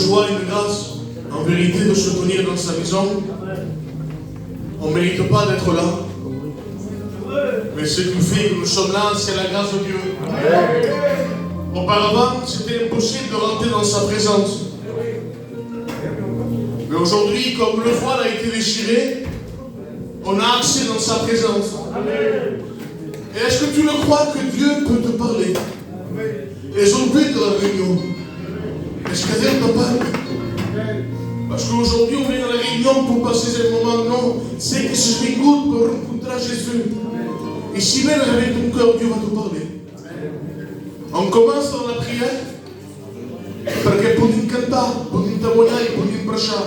joie et une grâce, en vérité, de se tenir dans sa maison. On ne mérite pas d'être là. Mais ce qui fait que nous sommes là, c'est la grâce de Dieu. Auparavant, c'était impossible de rentrer dans sa présence. Mais aujourd'hui, comme le voile a été déchiré, on a accès dans sa présence. Et est-ce que tu le crois que Dieu peut te parler? Et au but de la réunion, est-ce que Dieu te parle? Parce qu'aujourd'hui, on vient à la réunion pour passer ce moment. Non, c'est que je m'écoute pour rencontrer Jésus. Et si même avec ton cœur, Dieu va te parler. On commence dans la prière. Perché podem cantar, podem trabalhar e podem marchar.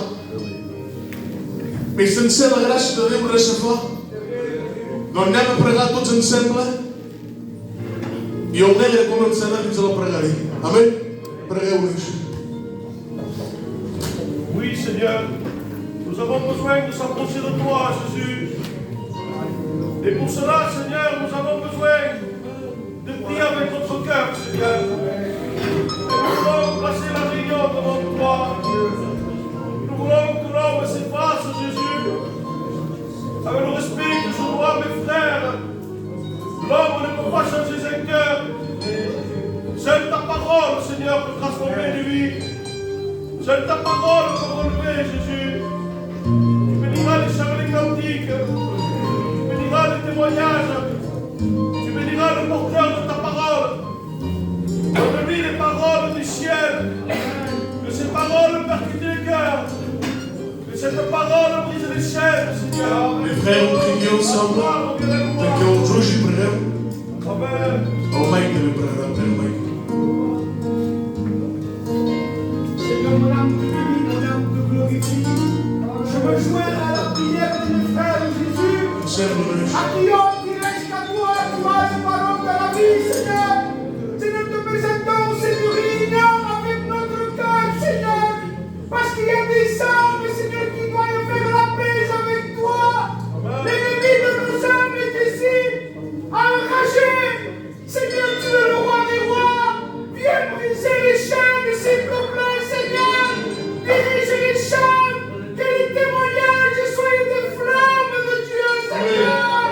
Mas sense la gràcia de Déu res se fa. Doncs anem a pregar tots ensemble. I el negre començarà fins a la pregària. Amén? Pregueu-nos. Oui, Seigneur, nous avons besoin de s'approcher de toi, Jésus. Et pour cela, Seigneur, nous avons besoin de prier avec notre cœur, Seigneur. Nous voulons placer la réunion devant toi. Nous voulons que l'homme s'efface, Jésus, avec le respect que je dois à mes frères. L'homme ne peut pas changer un cœur. Seule ta parole, Seigneur, peut transformer des vies. Seule ta parole peut relever, Jésus. Tu béniras les chants et les cantiques. Tu béniras les témoignages. Tu béniras le porteur de ta parole. Donne-lui les paroles du ciel. Que ces paroles percutent les cœurs. Que cette parole brise les chaînes, Seigneur. Les frères, on prie ensemble. Perché oggi preghiamo. Amen. Oh Mike deve pregare per Mike. Seigneur, mon âme te bénit, mon âme te glorifie. Je me joins à la prière de mes frères Jésus. Accueillons qui reste à toi, toi, les paroles de la vie, Seigneur. Seigneur, te présentons, Seigneur, réunion avec notre cœur, Seigneur. Parce qu'il y a des âmes, Seigneur, qui doivent faire la paix avec toi. L'ennemi de nos âmes est ici, enragé. Seigneur, tu es le roi des rois. Viens briser les chaînes, s'il te plaît, Seigneur. Dirige les chaînes. Que les témoignages soient des flammes de Dieu, Seigneur.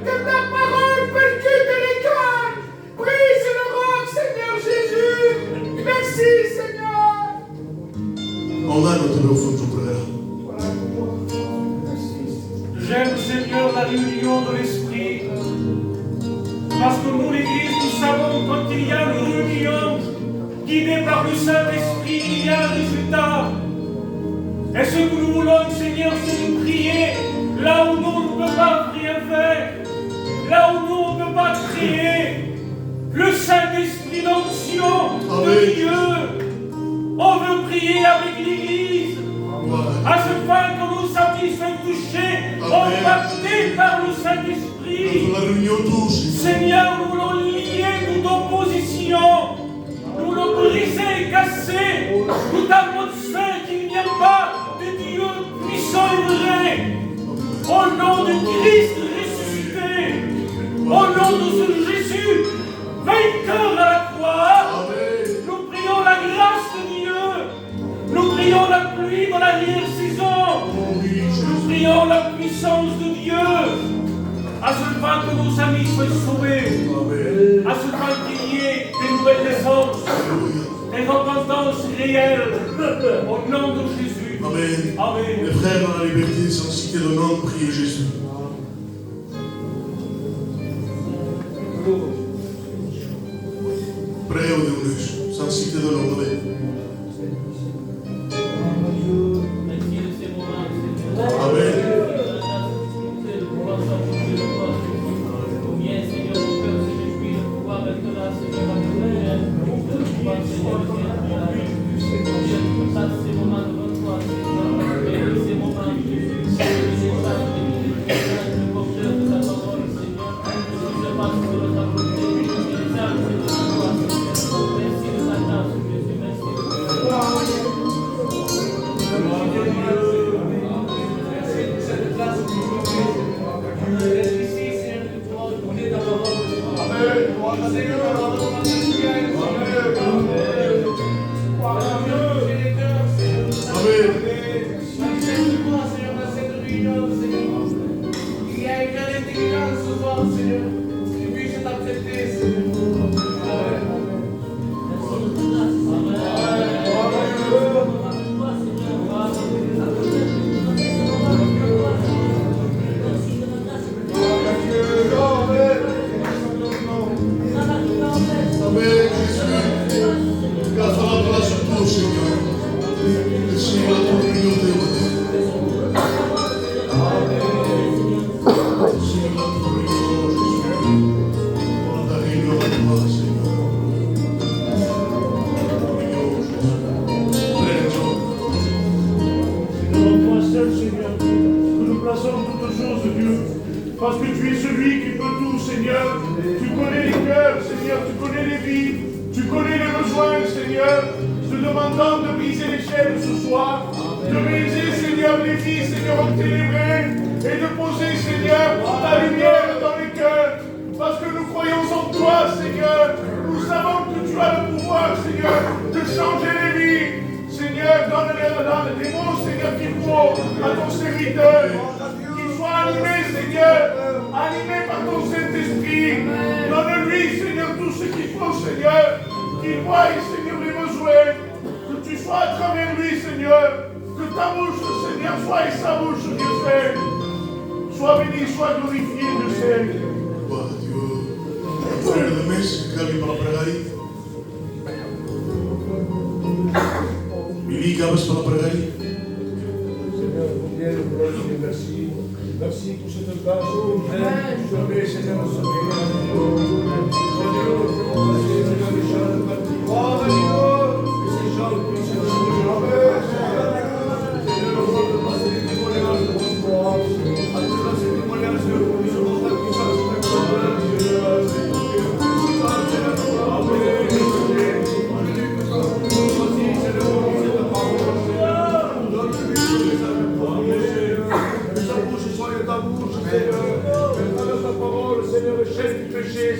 Que ta parole percute les cœurs. Brise le roc, Seigneur Jésus. Merci, Seigneur. On va notre Dieu au fond pregare. J'aime, Seigneur, la réunion de l'Esprit. Parce que nous, l'Église, nous savons quand il y a une réunion guidée par le Saint-Esprit, il y a un résultat. Et ce que nous voulons, Seigneur, c'est de prier là où nous ne pouvons pas rien faire, là où nous ne pouvons pas prier. Le Saint-Esprit d'onction de Dieu. On veut prier avec l'Église. À ce point que nos amis sont touchés, impactés par le Saint-Esprit. Seigneur, nous voulons lier toute opposition. Nous voulons briser, casser toute atmosphère qu'il n'y a pas de Dieu puissant et vrai. Au nom de Christ ressuscité, au nom de ce Jésus, vainqueur à la croix, nous prions la grâce de Dieu. Nous prions la pluie dans l'arrière-saison. Nous prions la puissance de Dieu. À ce point que nos amis soient sauvés. À ce point qu'il y ait des nouvelles naissances. Des repentances réelles. Au nom de Jésus. Amen. Amen. Les frères dans la liberté, sans citer le nom, priez Jésus. Priez Deus, sans citer le nom. Amen. Seigneur, pour l'union de moi. Seigneur, pour l'union, Jésus. Pour ta réunion avec moi, Seigneur. Pour l'union, Jésus. Pleine joie. C'est devant toi seul, Seigneur, que nous plaçons toutes choses, Dieu. Parce que tu es celui qui peut tout, Seigneur. Tu connais les cœurs, Seigneur, tu connais les vies, tu connais les besoins, Seigneur. Je te demandant de briser les chaînes ce soir, de briser, Seigneur, les vies, Seigneur, ténébrées, et de poser, Seigneur, ta lumière dans les cœurs. Parce que nous croyons en toi, Seigneur. Nous savons que tu as le pouvoir, Seigneur, de changer les vies. Seigneur, donne les mots, Seigneur, qu'il faut à ton serviteur. Qu'il soit animé, Seigneur, animé par ton Saint-Esprit. Donne-lui, Seigneur, tout ce qu'il faut, Seigneur. Qu'il voie, Seigneur, les besoins. Que tu sois à travers lui, Seigneur. Que ta bouche, Seigneur, soit et sa bouche, Dieu Saint. Sois béni, sois glorifié, Dieu Saint. Gloire à Dieu. Frère de messe, Gabi para pregar. Billy, cabas para pregar. Seigneur, nous viens de te dire merci. Merci pour cette grâce. Jamais, Seigneur, nous sommes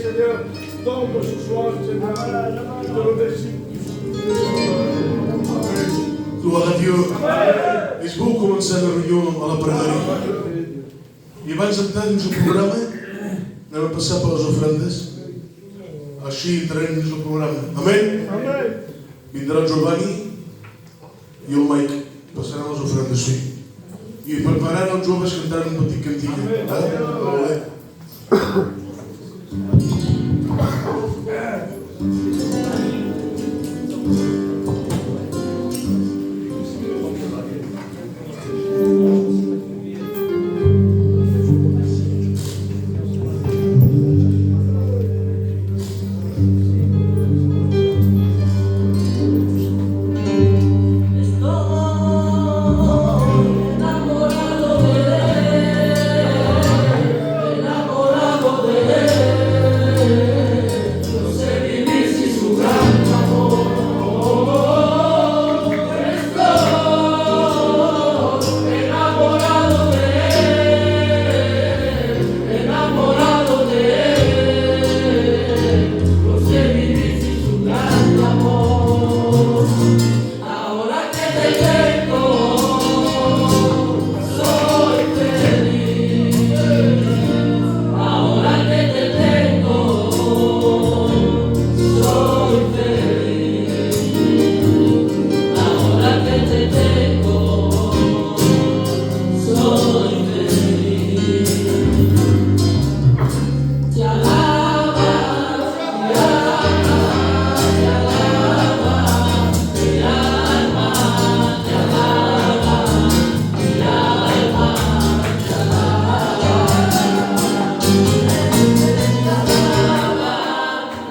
Seigneur, tombe ce soir, Seigneur, je te remercie. Gloire à Dieu. És bom començar a reunió a la praderia. I abans d'entrar dins el programa, anem a passar per les ofrendes. Així entrarem dins el programa. Amén? Amen. Vindrà el Giovanni i el Mike. Passaran les ofrendes, sí. I prepararan els joves cantant un petit cantillet. Molt bé.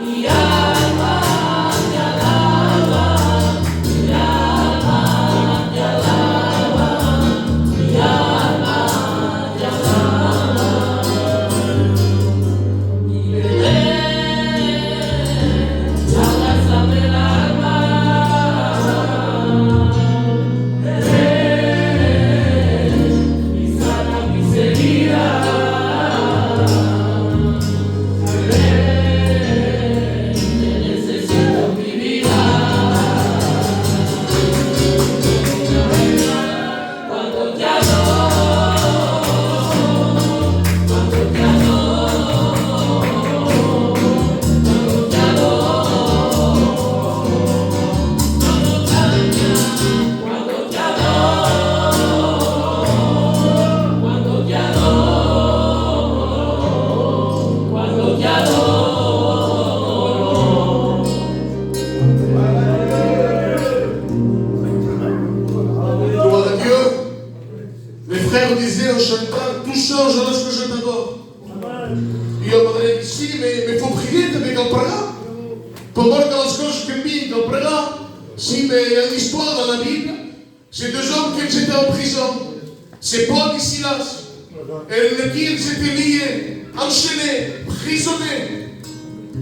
Mi alma me disait en chantant, tout change lorsque je t'adore. Et on m'a dit, si, mais il faut prier, tu me comprendras. Pour voir que les choses que tu comprendras. Si, mais il y a une histoire dans la Bible. C'est deux hommes qui étaient en prison. C'est Paul et Silas. Et ils s'étaient liés, enchaînés, prisonniers.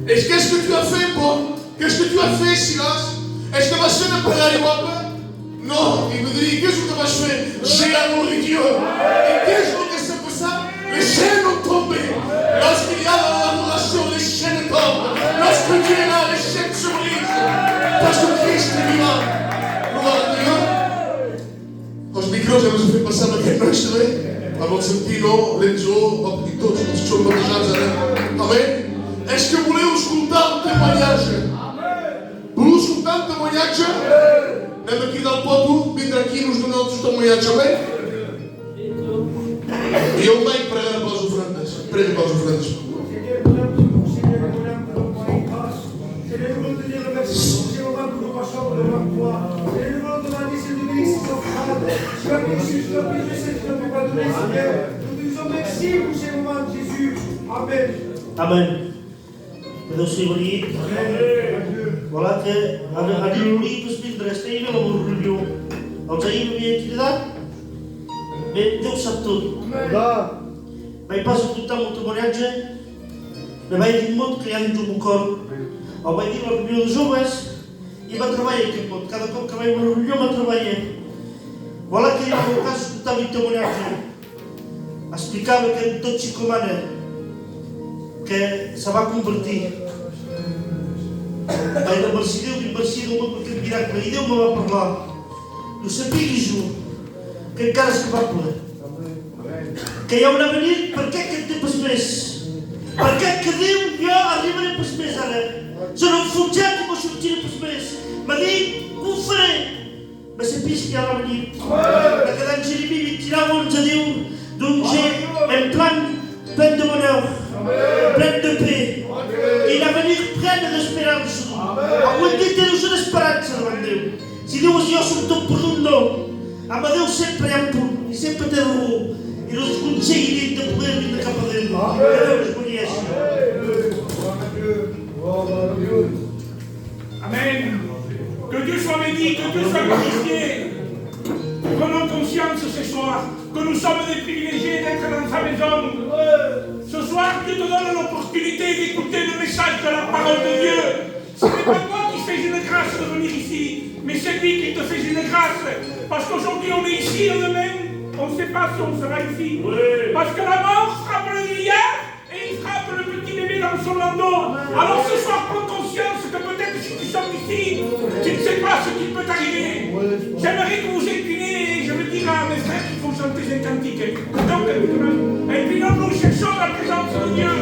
Et qu'est-ce que tu as fait, Paul? Qu'est-ce que tu as fait, Silas? Est-ce que tu vas se préparer un peu? Non, il me dit, qu'est-ce que tu vas faire? J'ai adoré Dieu. Et qu'est-ce que c'est pour ça? Les chaînes ont tombé. Lorsqu'il y a l'adoration, les chaînes tombent. Lorsque Dieu est là, les chaînes se brisent. Parce que Christ est vivant. Gloire à Dieu. Als micro hebben ze veel passando che luisteren. Maar wat Santino, Lenzo, wat die tot ons zo met de Amen. Est-ce que vous voulez escutar un témoignage? Vous escutar un témoignage? Lembra aqui dá um pouco, vindo aqui nos nossos témoignages, amém? E eu venho pregar para as ofrendas. Prega para as ofrendas. Amen. Deus se bonito. Voilà que a Luli peut se dire rester là au religion. On a eu bien qu'il là. Mais Deus sabe tudo. Vai passar tout temps au témoignage. Mais vai dire muito que há dentro do corpo. Ou vai dire a reunião dos jovens e vai trabalhar aqui ponto. Cada cop que vai uma reunião vai trabalhar. Voilà que no caso escutava o témoignage. Explicava que todo Chico Mané que se va convertir. Ainda merecido uma porque virar para aí, Deus-me vai para lá. Eu sabia que juro que encara se vai poder. Que eu não venir, para que é que te passes? Para que é que Deus me arriba a passes? Se não funcionar, que vou subir a passes. Mas aí, como farei? Mas sabia que ela vai venir. A cada ano Jeremias tirava-nos a Deus de jeito, em plano, plein de bonheur, plein de paix. E il a venir plein d'espérance. Aguardate Deus na esperança davant Deus. Se Deus e eu somos todo por um não, ama Deus sempre é puro e sempre tem o e nos conseguirem de poder vir da capa dele. Que Deus conhece. Amen. Que Dieu soit béni, que Dieu soit glorifié. Prenons conscience ce soir que nous sommes des privilégiés d'être dans sa maison. Ce soir, Dieu te donne l'opportunité d'écouter le message de la parole de Dieu. Ce n'est pas toi qui fais une grâce de venir ici, mais c'est lui qui te fait une grâce. Parce qu'aujourd'hui, on est ici et demain, on ne sait pas si on sera ici. Parce que la mort frappe le vieillard et il frappe le petit bébé dans son landau. Alors ce soir, prends conscience que peut-être si tu sors ici, tu ne sais pas ce qui peut t'arriver. J'aimerais que vous incliniez et je veux dire à mes frères qu'il faut chanter un cantique. Donc, et puis nous cherchons la présence de Dieu.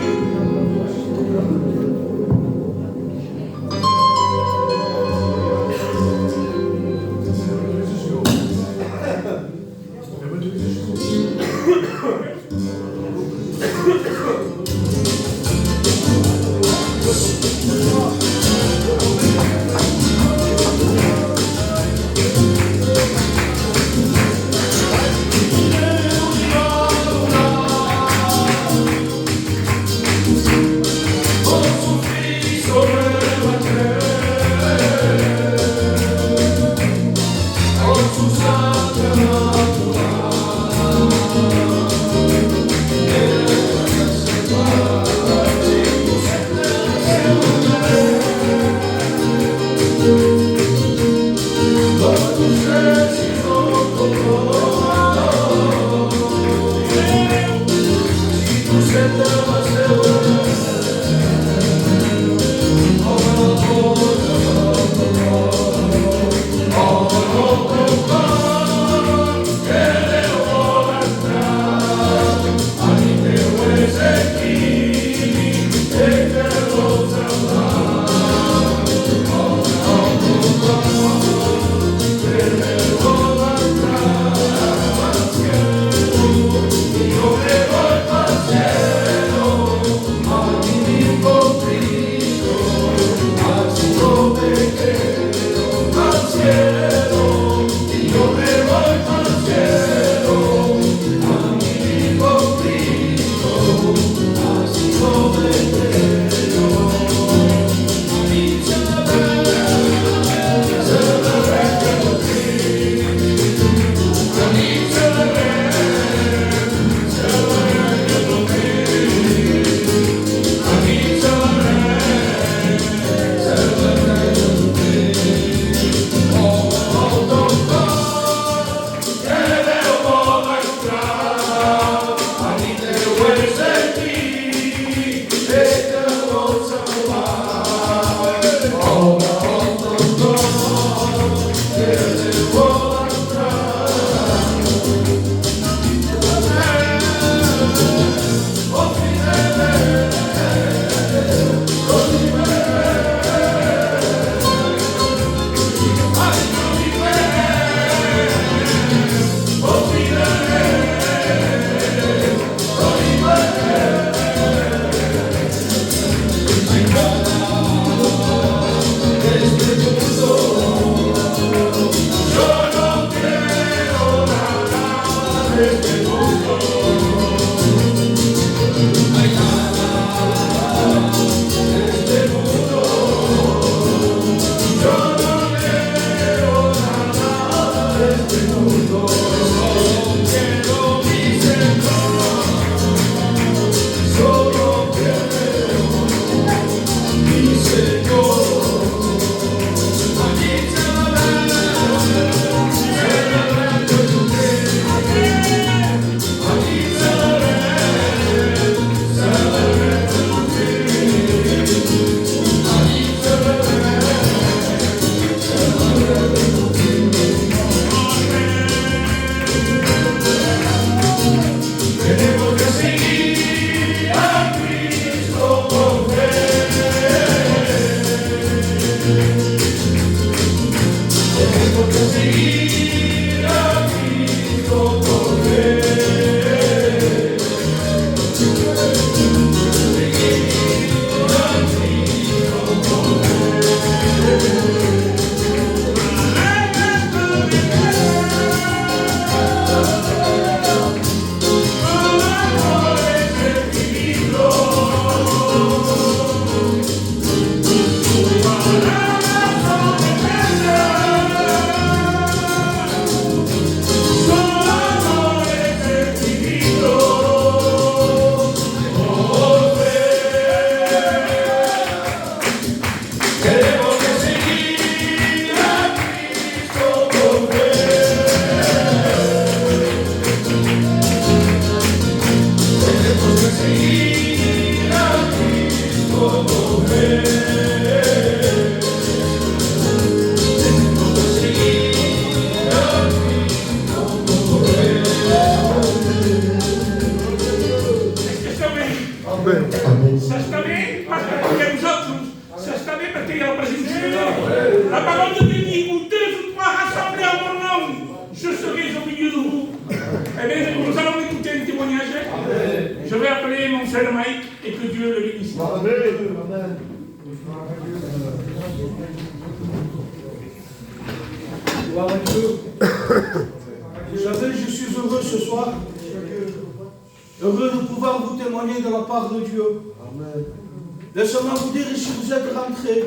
Laissez-moi vous dire, si vous êtes rentrés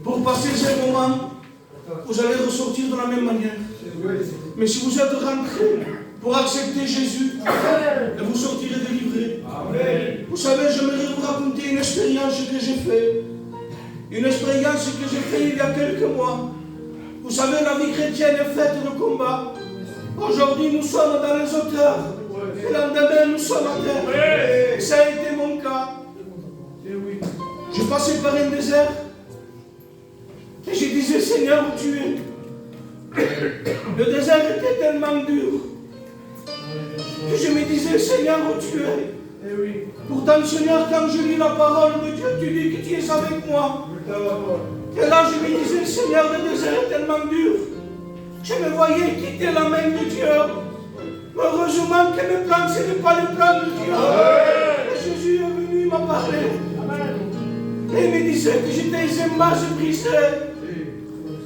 pour passer ces moments, vous allez ressortir de la même manière. Mais si vous êtes rentrés pour accepter Jésus, vous sortirez délivrés. Vous savez, j'aimerais vous raconter une expérience que j'ai faite. Une expérience que j'ai faite il y a quelques mois. Vous savez, la vie chrétienne est faite de combats. Aujourd'hui, nous sommes dans les hauteurs. Et le lendemain, nous sommes à terre. Ça a été mon cas. Je passais par un désert et je disais, Seigneur, où tu es? Le désert était tellement dur que je me disais, Seigneur, où tu es? Pourtant, Seigneur, quand je lis la parole de Dieu, tu dis que tu es avec moi. Et là, je me disais, Seigneur, le désert est tellement dur. Je me voyais quitter la main de Dieu. Heureusement que mes plans, ce n'est pas les plans de Dieu. Et Jésus est venu, il m'a parlé. Et il me disait que j'étais un vase brisé.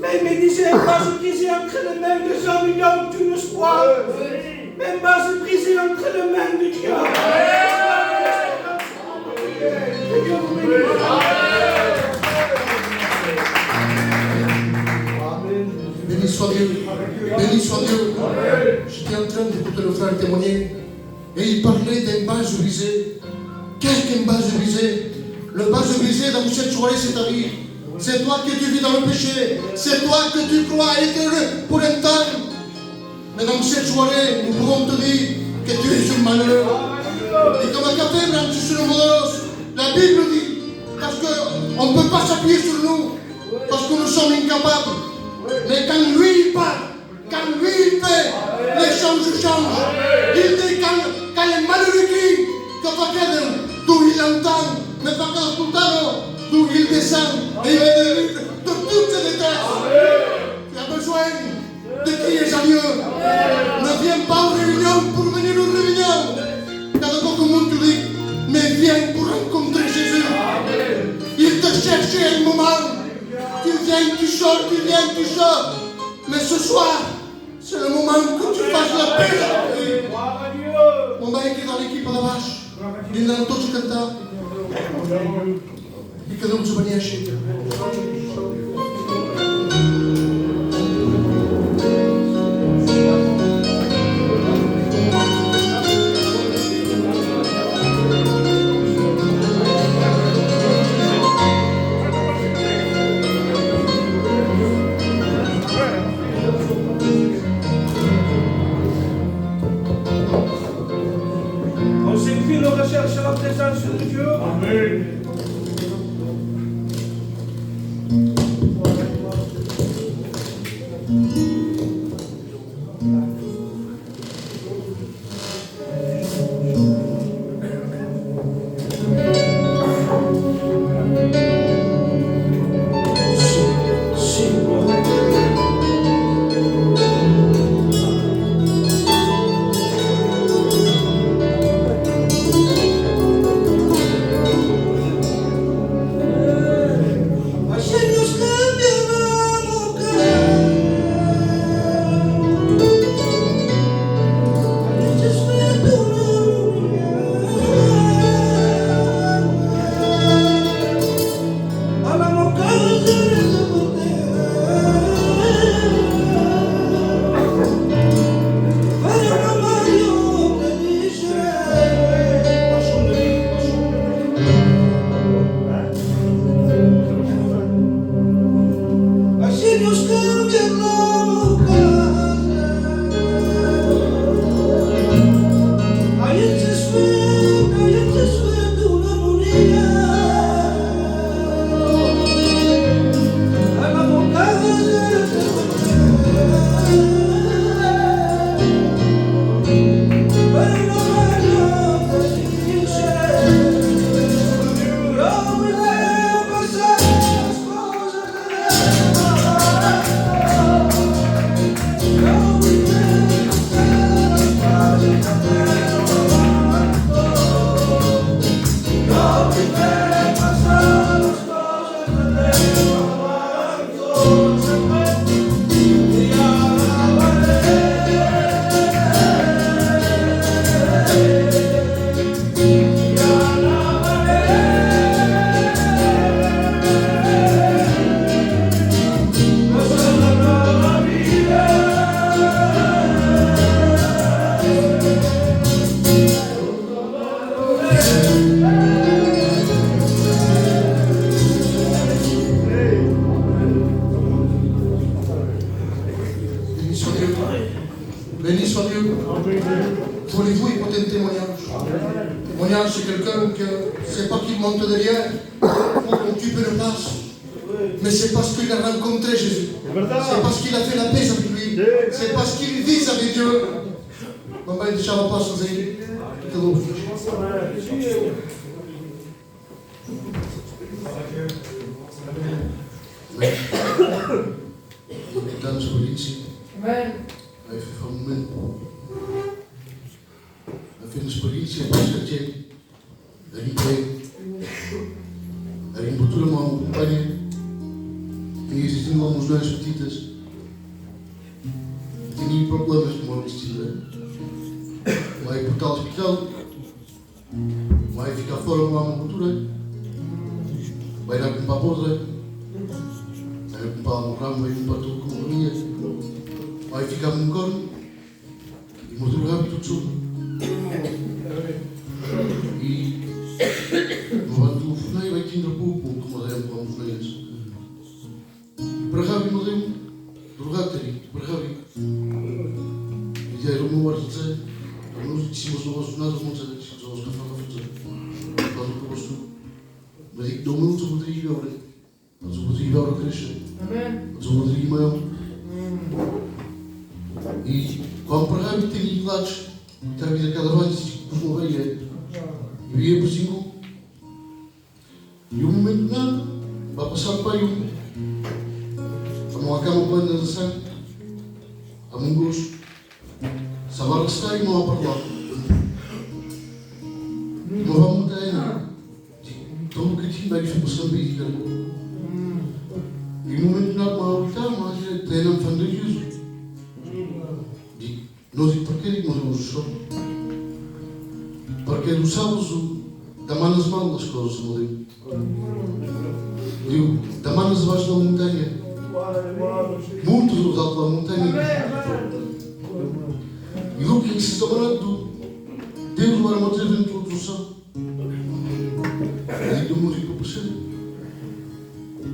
Mais il me disait un vase brisé entre les mains des hommes, il y a aucun espoir. Mais un vase brisé entre les mains de Dieu. Que Dieu vous bénisse. Béni soit Dieu. Béni soit Dieu. J'étais en train d'écouter le frère témoigner. Et il parlait d'un vase brisé. Qu'est-ce qu'un vase brisé? Le vase brisé dans cette soirée, c'est ta vie. C'est toi que tu vis dans le péché. C'est toi que tu crois être heureux pour un temps. Mais dans cette soirée, nous pouvons te dire que tu es un malheureux. Et comme un café blanc sur le modos, la Bible dit, parce qu'on ne peut pas s'appuyer sur nous, parce que nous sommes incapables. Mais quand lui il parle, quand lui il fait, les choses changent. Il dit quand il est malheureux qui, d'où il entend, mais pas d'où il descend et il est délivre de toutes ces détresses. Tu as besoin de crier à Dieu. Ne viens pas aux réunions pour venir aux réunions. Car beaucoup de monde te dit, mais viens pour rencontrer Jésus. Il te cherchait un moment. Tu viens, tu sors, tu viens, tu sors. Mais ce soir, c'est le moment que tu fasses la paix. Mon mec est dans l'équipe à la vache. Il n'a pas tout cantar. E cada um desvanece. presença de Deus. Amém. Béni soit Dieu. Voulez-vous écouter un témoignage? Témoignage, c'est quelqu'un qui ne sait pas qu'il monte derrière pour occuper le passe. Mais c'est parce qu'il a rencontré Jésus. C'est parce qu'il a fait la paix avec lui. C'est parce qu'il vit avec Dieu. Mamãe deixava passos aí. Que louco. Dames politie. Hij heeft van het moment. Hij vindt de politie en pas dat je. Er niet mee. Er moet helemaal een campagne. En hier zitten allemaal ons neus petites. Het is niet problemen met de stilen. Maar je betaalt hospital. Maar je fica fora uma cultura. Vai dar com paposa. Vai com pau no ramo, vai com pato com companhia. Vai ficar num corno. E mostrar o hábito de sono. E no banco do forneio vai tinha pouco, como é com os forneios. E para rápido não deu. Drogatari, para rápido. E já era o meu ar de dizer. Nós dissemos no vosso nada, não sei se os que falam a fazer. Faz o que eu gosto. Mas é que dou muito sobre o Rodrigo agora. Mas o Rodrigo agora cresce. Mas o Rodrigo maior. E quando para rápido tem idades, está a vir aquela voz que os moveia. E via por cima. E um momento de nada, vai passar para aí um. Não há cama plana de sangue. Há um gosto. Sabar que está e não há para lá. Não vá muito ainda. Estou um bocadinho bem para Moçambique. E no momento de nada, mas tem um fã de Jesus. Nós e porque ele morreu no chão. Porque do sábado, da manas mal as coisas morreu. Eu, da manas abaixo da montanha. Muitos dos altos da montanha. E do que se está falando, Deus vai manter dentro do céu. E do músico por cima.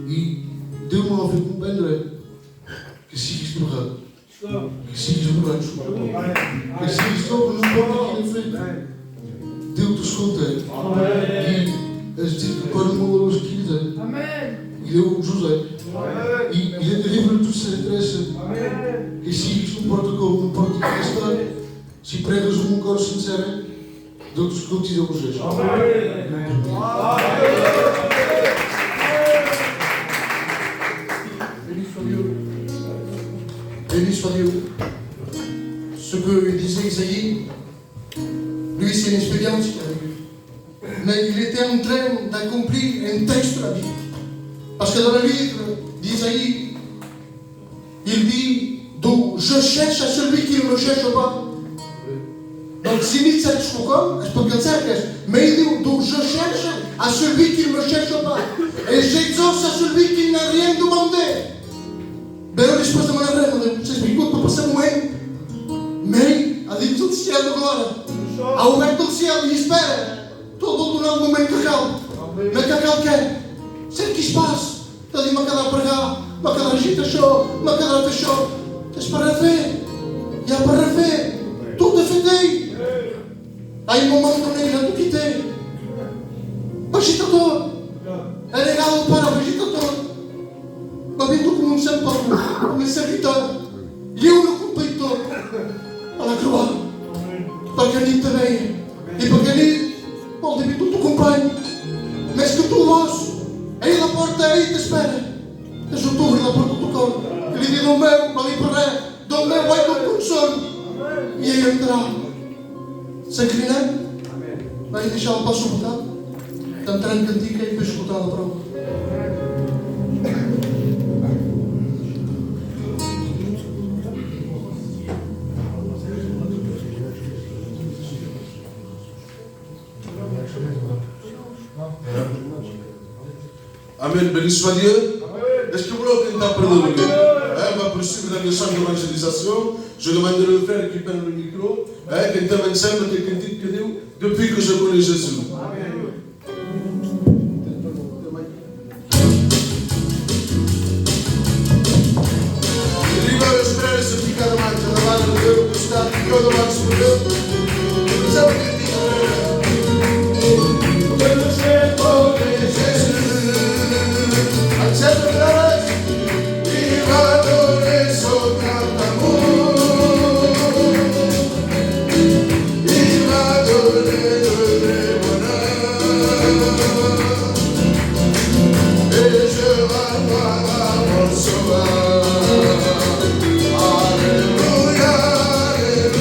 E Deus não vai com o André que siga estourado. Que siga borracho. Que siga estourado, não pode ir em frente. Deus wil te schoten. Il est dit que pas le monde de qu'il est. Il est où José. Il est libre de toutes ses interesses. Et si je porte comme porte Christ, si pregas um coração sincero, Deus te contigo com Jesus. Béni soit Dieu. Ce que disait Isaïe, lui c'est une expérience qu'il a vécue. Mais il était en train d'accomplir un texte de la Bible. Parce que dans le livre d'Isaïe, il dit, donc je cherche à celui qui ne me cherche pas. Donc si il cherche pourquoi, je peux bien dire, mais il dit, donc je cherche à celui qui ne me cherche pas. Et j'exauce à celui qui n'a rien demandé. Però depois da manhã, vocês me contam para ser moen. Mãe, ali do céu agora. Ao momento do céu e espera. Todo no momento cacau. Mas cacau quer. Sempre que espaço. Está ali uma cada para cá. Uma cada agita show. Uma cada fechou. Estás para ver. E há para ver. Tudo defendei. Aí uma mão também já tu quitei. Agitador. É legal para o agitador. Babindu como um sempre um servitor. E eu não completou. Para a croa. Para que ali também. E para que ali, pode vir tudo acompanho. Mas que tu osso. Aí na porta, aí te espera. És o turno da porta do corpo. Ele diz do meu, ali para ré. Do meu, vai do coração. E aí entrar. Sem crinar. Vai deixar o passo botado. Entrar em cantiga e depois escutar a prova. Amen, béni soit Dieu. Est-ce que vous voulez qu'on t'apprenne le Dieu? On va poursuivre la leçon d'évangélisation. Je demanderai le frère qui prenne le micro. Qu'on t'amène ensemble quelqu'un dit que Dieu, depuis que je connais Jésus. Arriva os frères se ficar mais de la mano de Deus, que está aqui todo mais por Deus. Sabe o que diz? Alléluia, alléluia.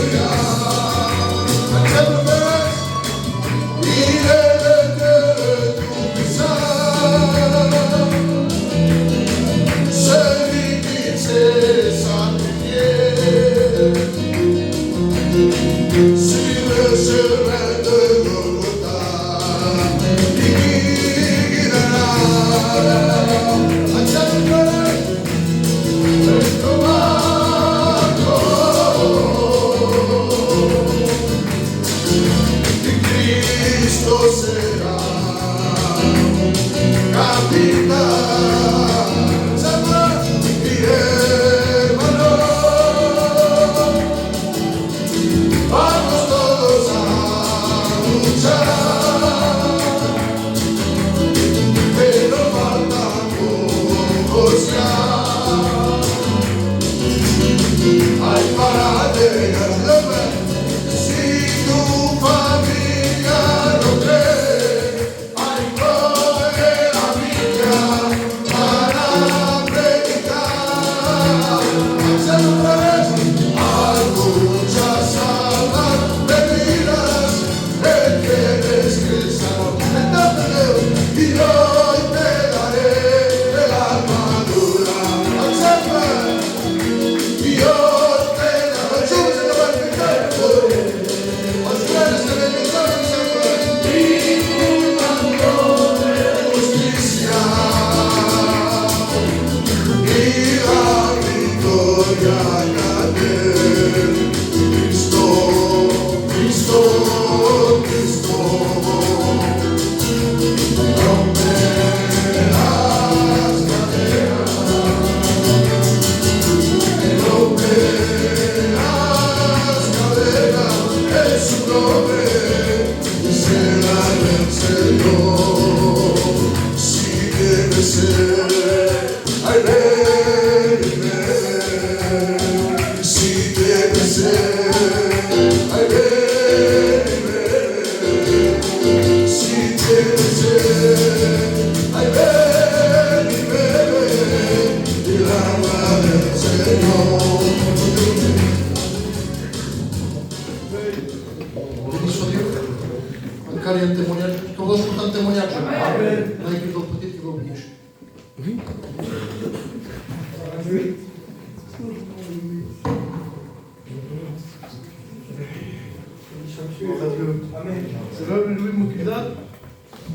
Care e temoniac, că vă ascultăm temoniac. Amen. Noi că vă puteți că vă obiști. Сега ви му кидат,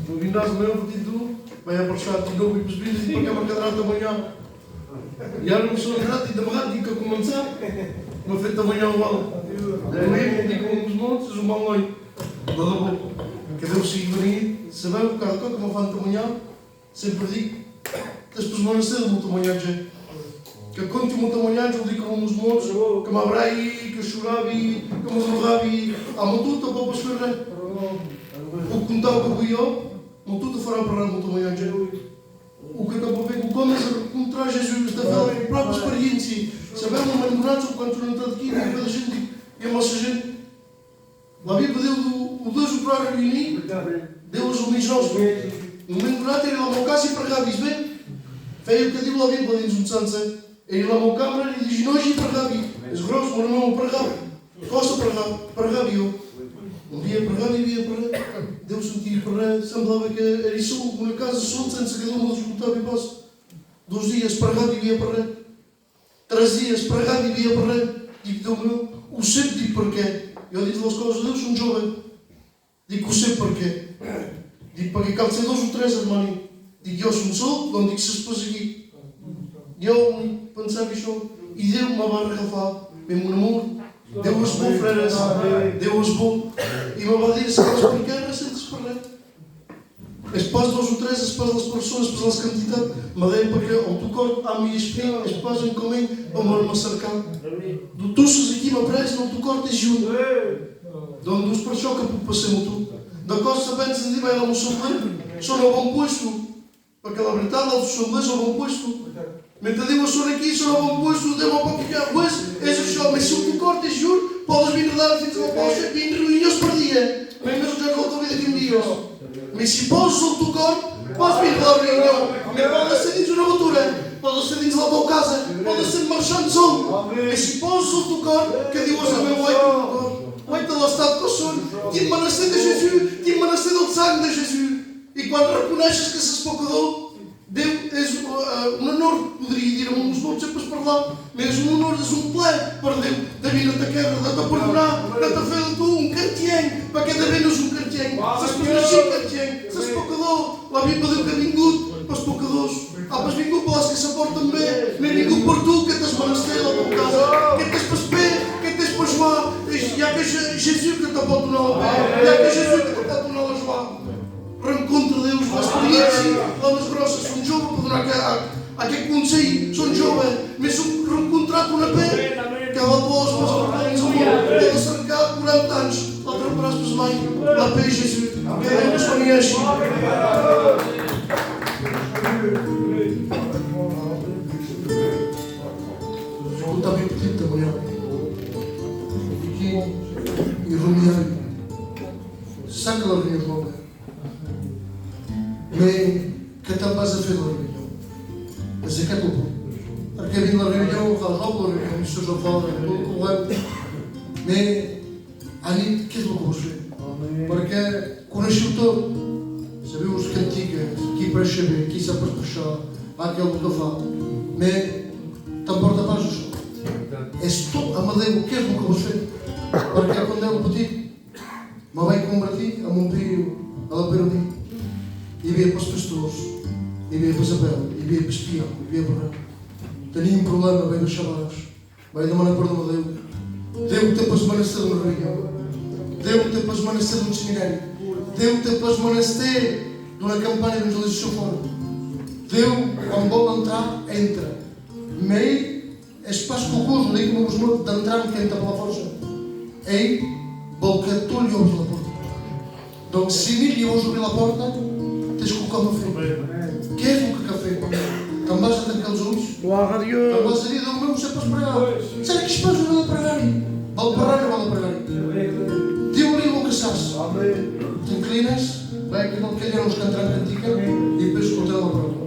но ви нас ме вдиду, ме я прошат и долу и позбили, и пък ама кадрата маня. Явно се наград и да мрат и како манца, но в ета маня вала. Да не и како музмон се зумал ной. Да да бо. Къде си върни, се бе каза како ма фанта маня, се преди. Те спознали се да му таманяче. Kako ti mu tamanjač vdi kao muzmoč, kao vraji, kao šuravi, kao muzmogavi, a mu tuta pa posvere. U kuntao kako jo, mu tuta fara para mu tamanjače. U kada pa vego come contra Jesus da fala própria experiência. Sabemos uma ignorância quanto não está aqui, mas a gente é uma gente. A Bíblia deu o Deus para reunir, Deus o misnós. No ignorante ele não casa e para cá diz bem. Feio que digo a Bíblia diz um santo. Ele lá na câmara e diz nós ir para Gabi. Os grossos moram para Gabi. Costa para Gabi. Dia para Gabi, dia para Deus sentir para semblava que era isso, na casa só sem se cada um escutava e passa. 2 dias para Gabi, dia para 3 dias para Gabi, dia para digo Deus o sempre digo porquê. Eu digo as coisas Deus um jovem. Digo o sempre porquê. Digo para que calce 2 ou 3 irmãos. Digo eu sou um sol, não digo se depois aqui. Eu pensava isso e deu uma barra rafada, mesmo no amor, Deus bom, freiras, Deus bom, e uma barra disse que elas pequenas sem desesperar. Espaço 2 ou 3, espaço das pessoas, espaço das quantidades, mas daí porque ao tu corpo, a minha espinha, espaço em comum, vamos me cercar. Do tu se aqui me aparece, não tu corpo e junto. Donde dos para choca por passemos tu. Da costa sabendo se vai lá no sombreiro, só no bom posto. Para aquela verdade, lá do sombreiro, só bom posto. Mentre devo solo aqui, só não vou pôr, devo para picar, pois, és o show, mas se tu cortas, juro, podes vir dar a fita da posta e vir ruínas por dia. Mas mesmo já não estou a vida aqui um dia. Mas se podes o tu corpo, podes vir dar a reunião. Mas pode ser dentro da altura, pode ser dentro da tua casa, pode ser marchando só. Mas se podes o tu corpo, que Deus também vai para o corpo. Vai ter lá estado com o sono, tipo manascer de Jesus, tipo manascer do sangue de Jesus. E quando reconheces que se espocador, Deus um honor, poderia ir a uns outros sempre para lá, mas um honor é um plano para Deus, da vida da quebra, da tua perdonar, da tua fé de tu, cartiém, para cada vez um cartiém, se as pessoas são cartiém, se as poucador, lá vim para Deus que é vingudo, para os poucadores, mas vingudo para lá que se aporta também, nem vingudo por tu, que tens para nascer lá para casa, que tens para espelho, que tens para joar, e há que Jesus que te apontou lá, e há que Jesus que te apontou lá joar. Reencontro Deus, uma experiência, lá nas grossas, sou um jovem, para donar a que aconteceu, sou um jovem, mas um reencontrado na pé, que ela voz, mas não tem um ela cercado por anos, lá trabalhas para os mães, lá pé Jesus, que é Deus para mim assim. Eu estava bem pedido também, aqui, e reunião, sabe lá reunião, mais que está base a faire la réunion. C'est quatre points. Parce qu'il y a la réunion, on va la réunion, M. Geoffroy, tout le problème. Mais, allez, qu'est-ce que vous faites? Parce que, connaissez tout. Savez os cantigas, qui prêche bem, qui sait prêcher, aquele que fala. Mais, t'emporte pas juste. Et stop, à me dire, qu'est-ce que vous faites? Parce que quand eu petit, ma mãe converti a mon pays, à la Péronie. E veio para as pessoas, e veio para Isabel, e veio para espião, e veio para... Tinha um problema, veio para chamados, veio da mana perdão a Deus. Deu tempo para permanecer no reunião, deu tempo para permanecer no seminário, deu tempo para permanecer numa campanha de evangelismo fora. Deu, quando volta a entrar, entra. Meio, espaço com o curso, nem como os mortos, de entrar no que entra pela força. Ei, volta todo e ouve a porta. Então, se ele hoje abrir a porta, tens que colocar uma fé. Quer um café? Também já tem aqueles olhos? Glória a Deus. Também já tem o meu sempre a esperar. Será que espera não é para mim? Val parlar o val pregar. Diu-li el que saps. T'inclines, vai que no queden els que entran cantica i després escoltareu el prou.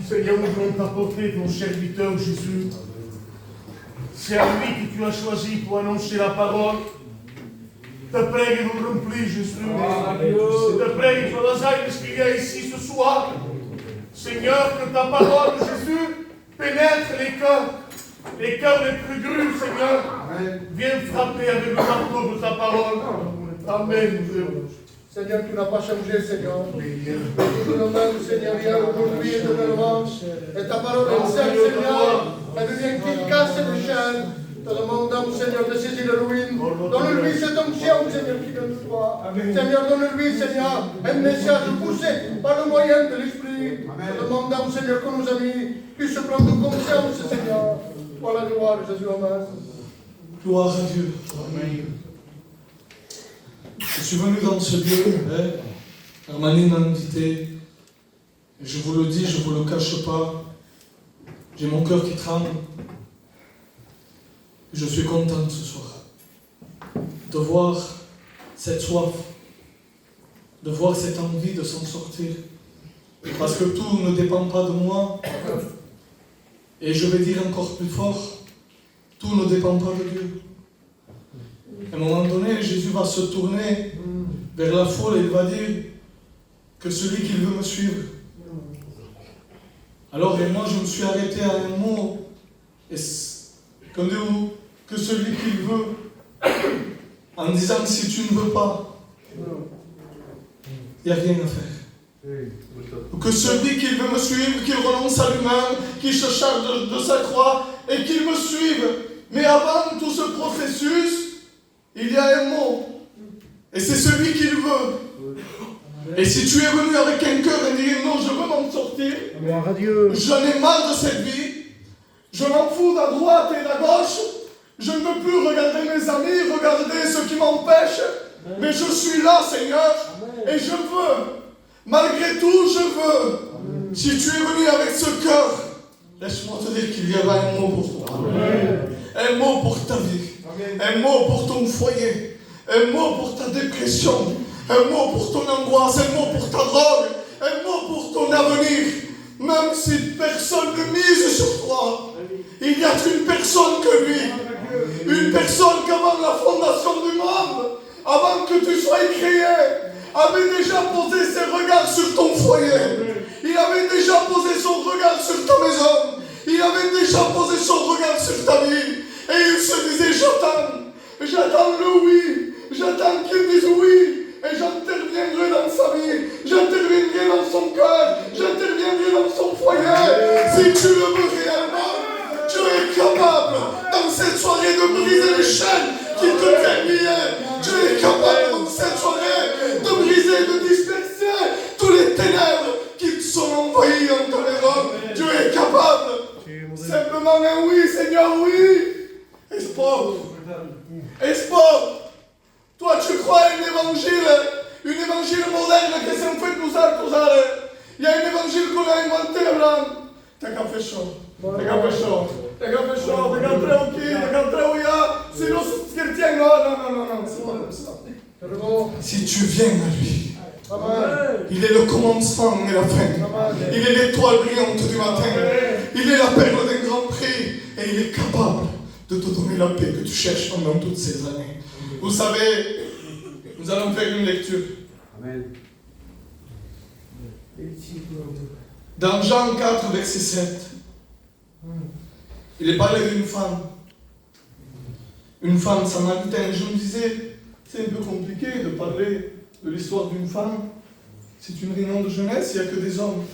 Seigneur, nous voulons t'apporter ton serviteur Jésus. C'est à lui que tu as choisi pour annoncer la parole. Te prie de nous remplir, Jésus. Te prie pour les âmes qu'il y a ici ce soir. Seigneur, que ta parole, Jésus, pénètre les cœurs les plus grus, Seigneur. Viens frapper avec le marteau de ta parole. Amen, Dieu. Seigneur, tu n'as pas changé, Seigneur. Nous te demandons, Seigneur, hier, aujourd'hui et éternellement. Et ta parole est celle, Seigneur. Elle devient qui casse les chaînes. Te demandons, Seigneur, de saisir le ruine. Donne-lui cette onction, Seigneur, qui vient de toi. Seigneur, donne-lui, Seigneur, un message poussé par le moyen de l'Esprit. Te demandons, Seigneur, que nos amis puissent prendre conscience, Seigneur. Pour la gloire de Jésus, amen. Gloire à Dieu. Amen. Je suis venu dans ce lieu, Armani m'a invité, et je vous le dis, je ne vous le cache pas, j'ai mon cœur qui tremble, et je suis content ce soir de voir cette soif, de voir cette envie de s'en sortir, parce que tout ne dépend pas de moi, et je vais dire encore plus fort, tout ne dépend pas de Dieu. À un moment donné, Jésus va se tourner vers la foule et il va dire que celui qui veut me suivre. Alors, et moi, je me suis arrêté à un mot. Que celui qui veut, en disant si tu ne veux pas, il n'y a rien à faire. Ou que celui qui veut me suivre, qu'il renonce à lui-même, qu'il se charge de sa croix et qu'il me suive. Mais avant tout ce processus, il y a un mot. Et c'est celui qui le veut. Et si tu es venu avec un cœur et dire non, je veux m'en sortir, j'en ai marre de cette vie, je m'en fous de la droite et de la gauche, je ne veux plus regarder mes amis, regarder ceux qui m'empêchent, mais je suis là, Seigneur, et je veux. Malgré tout, je veux. Si tu es venu avec ce cœur, laisse-moi te dire qu'il y aura un mot pour toi. Un mot pour ta vie. Un mot pour ton foyer. Un mot pour ta dépression. Un mot pour ton angoisse. Un mot pour ta drogue. Un mot pour ton avenir. Même si personne ne mise sur toi, il n'y a qu'une personne que lui. Une personne qu'avant la fondation du monde, avant que tu sois créé, avait déjà posé ses regards sur ton foyer. Il avait déjà posé son regard sur ta maison. Il avait déjà posé son regard sur ta vie. Et il se disait, j'attends le oui. J'attends qu'il dise oui. Et j'interviendrai dans sa vie. J'interviendrai dans son cœur. J'interviendrai dans son foyer. Si tu le veux réellement, tu es capable dans cette soirée de briser les chaînes qui te tiennent liés. Tu es capable dans cette soirée de briser, de disperser tous les ténèbres qui te sont envahis entre les hommes. Tu es capable. Simplement un oui, Seigneur, oui. Espoir. Espoir. Toi, tu crois à un évangile moderne qui s'est fait tous ça. Il y a un évangile qu'on a inventé, Abraham. T'as qu'à faire chaud. Regarde où il y a. Sinon, c'est ce qu'il tient. Non, c'est pas comme ça. Si tu viens à lui, il est le commencement et la fin. Il est l'étoile brillante du matin. Il est la perle d'un grand prix. Et il est capable de te donner la paix que tu cherches pendant toutes ces années. Vous savez, nous allons faire une lecture. Dans Jean 4, verset 7, il est parlé d'une femme. Une femme samaritaine. Je me disais, c'est un peu compliqué de parler de l'histoire d'une femme. C'est une réunion de jeunesse, il n'y a que des hommes.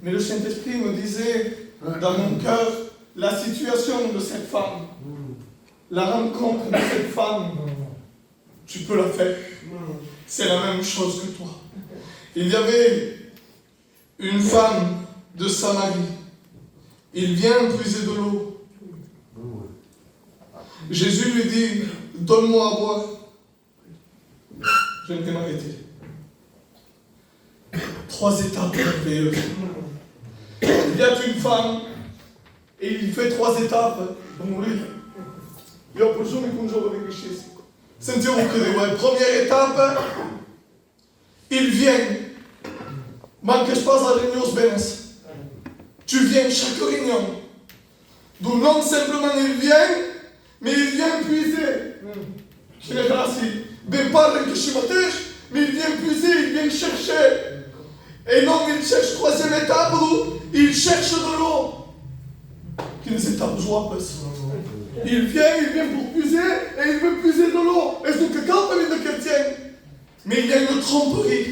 Mais le Saint-Esprit me disait, dans mon cœur, la situation de cette femme, la rencontre de cette femme, tu peux la faire. C'est la même chose que toi. Il y avait une femme de Samarie. Il vient puiser de l'eau. Jésus lui dit, donne-moi à boire. Je vais m'arrêter. 3 étapes merveilleuses. Il y a une femme et il fait 3 étapes pour mourir. Io presumo che un giorno vi crescesse. Sentiamo che première étape, il vient. Manque pas à réunion Benes. Tu viens chaque réunion. Donc non simplement il vient, mais il vient puiser. Je l'ai rassis. Ben parle que je suis mais il vient puiser, il vient chercher. Et non, il cherche 3e étape où il cherche de l'eau. Quelles étapes il vient pour puiser et il veut puiser de l'eau. Et donc quand on est de chrétien, mais il y a une tromperie.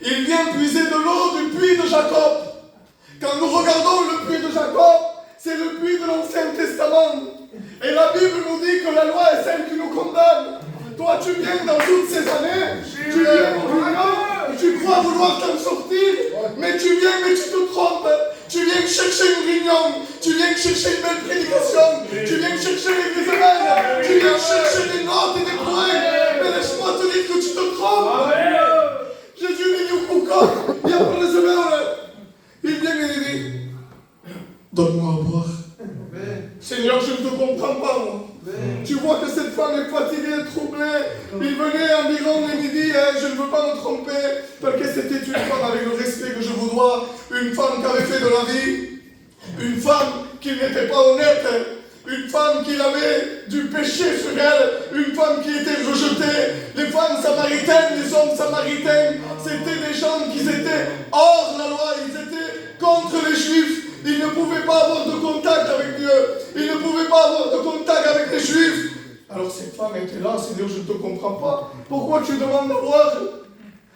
Il vient puiser de l'eau du puits de Jacob. Quand nous regardons le puits de Jacob, c'est le puits de l'Ancien Testament. Et la Bible nous dit que la loi est celle qui nous condamne. Toi, tu viens dans toutes ces années, tu viens au réunion, tu crois vouloir t'en sortir, mais tu viens, mais tu te trompes. Tu viens chercher une réunion, tu viens chercher une belle prédication, tu viens chercher des semaines, tu viens chercher des notes et des points. Mais laisse-moi te dire que tu te trompes. Jésus m'a dit au corps, il y a pas les semaines. Il vient et il dit, donne-moi à boire. Seigneur, je ne te comprends pas, moi. Tu vois que cette femme est fatiguée, troublée. Il venait environ le midi, je ne veux pas me tromper, parce que c'était une femme avec le respect que je vous dois, une femme qui avait fait de la vie, une femme qui n'était pas honnête, une femme qui avait du péché sur elle, une femme qui était rejetée. Les femmes samaritaines, les hommes samaritains, c'était des gens qui étaient hors la loi, ils étaient contre les Juifs. Ils ne pouvaient pas avoir de contact avec Dieu. Ils ne pouvaient pas avoir de contact avec les Juifs. Alors cette femme était là, Seigneur, je ne te comprends pas. Pourquoi tu demandes de voir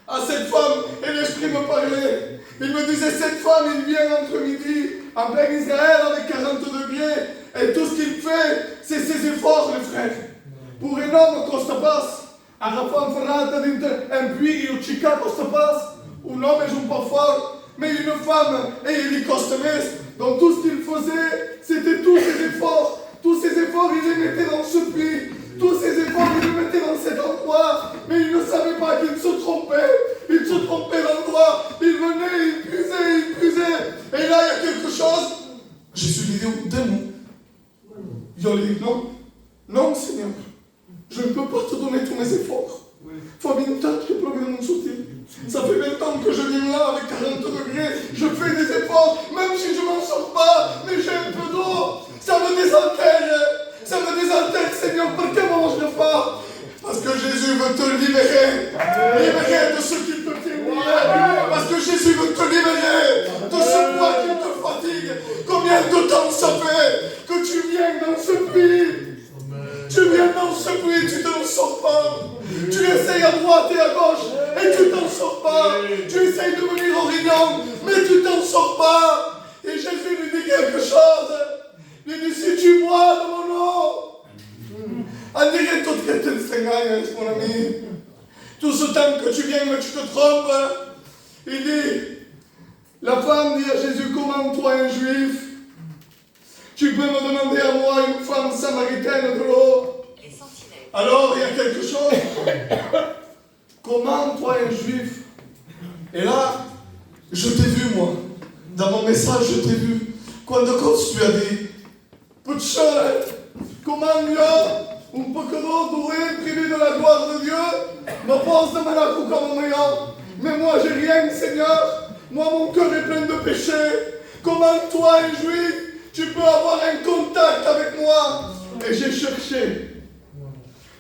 à cette femme? Et l'Esprit me parlait. Il me disait, cette femme, il vient entre midi, en plein Israël, avec 40 degrés. Et tout ce qu'il fait, c'est ses efforts, les frères. Pour un homme, cosa passe? Alla femme ferrata un puits ou chica, cosa passe? Un homme est un peu fort. Mais une femme, et il y coste. Donc tout ce qu'il faisait, c'était tous ses efforts. Tous ses efforts, il les mettait dans ce puits. Tous ses efforts, il les mettait dans cet endroit. Mais il ne savait pas qu'il se trompait. Il se trompait d'endroit. Il venait, il puisait. Et là, il y a quelque chose. Jésus lui dit, donne-moi. Il lui dit, non. Non, Seigneur. Je ne peux pas te donner tous mes efforts. Famille, che proprio non sottile. Ça fait 20 ans que je viens là avec 40 degrés. Je fais des efforts, même si je ne m'en sors pas. Mais j'ai un peu d'eau. Ça me désaltère. Ça me désaltère, Seigneur. Pourquoi moi je ne fais pas? Parce que Jésus veut te libérer. Libérer de ce qui te tient lié. Parce que Jésus veut te libérer de ce poids qui te fatigue. Combien de temps ça fait que tu viens dans ce puits? Tu viens dans ce puits, tu ne t'en sors pas. Tu essayes à droite et à gauche et tu ne t'en sors pas. Tu essayes de venir au Réunion, mais tu ne t'en sors pas. Et Jésus lui dit quelque chose. Il dit, si tu bois de mon eau, on dirait tout que tu t'engages, mon ami. Tout ce temps que tu viens, mais tu te trompes. Il dit, la femme dit à Jésus, comment toi, un juif, tu peux me demander à moi, une femme samaritaine, de l'eau? Alors, il y a quelque chose. Comment toi, un juif? Et là, je t'ai vu, moi. Dans mon message, je t'ai vu. Quand tu as dit, Puccione, comment Dieu, un pecador doué, privé de la gloire de Dieu, me pose de me comme meilleur. Mais moi, j'ai rien, Seigneur. Moi, mon cœur est plein de péché. Comment toi, un juif, tu peux avoir un contact avec moi? Et j'ai cherché.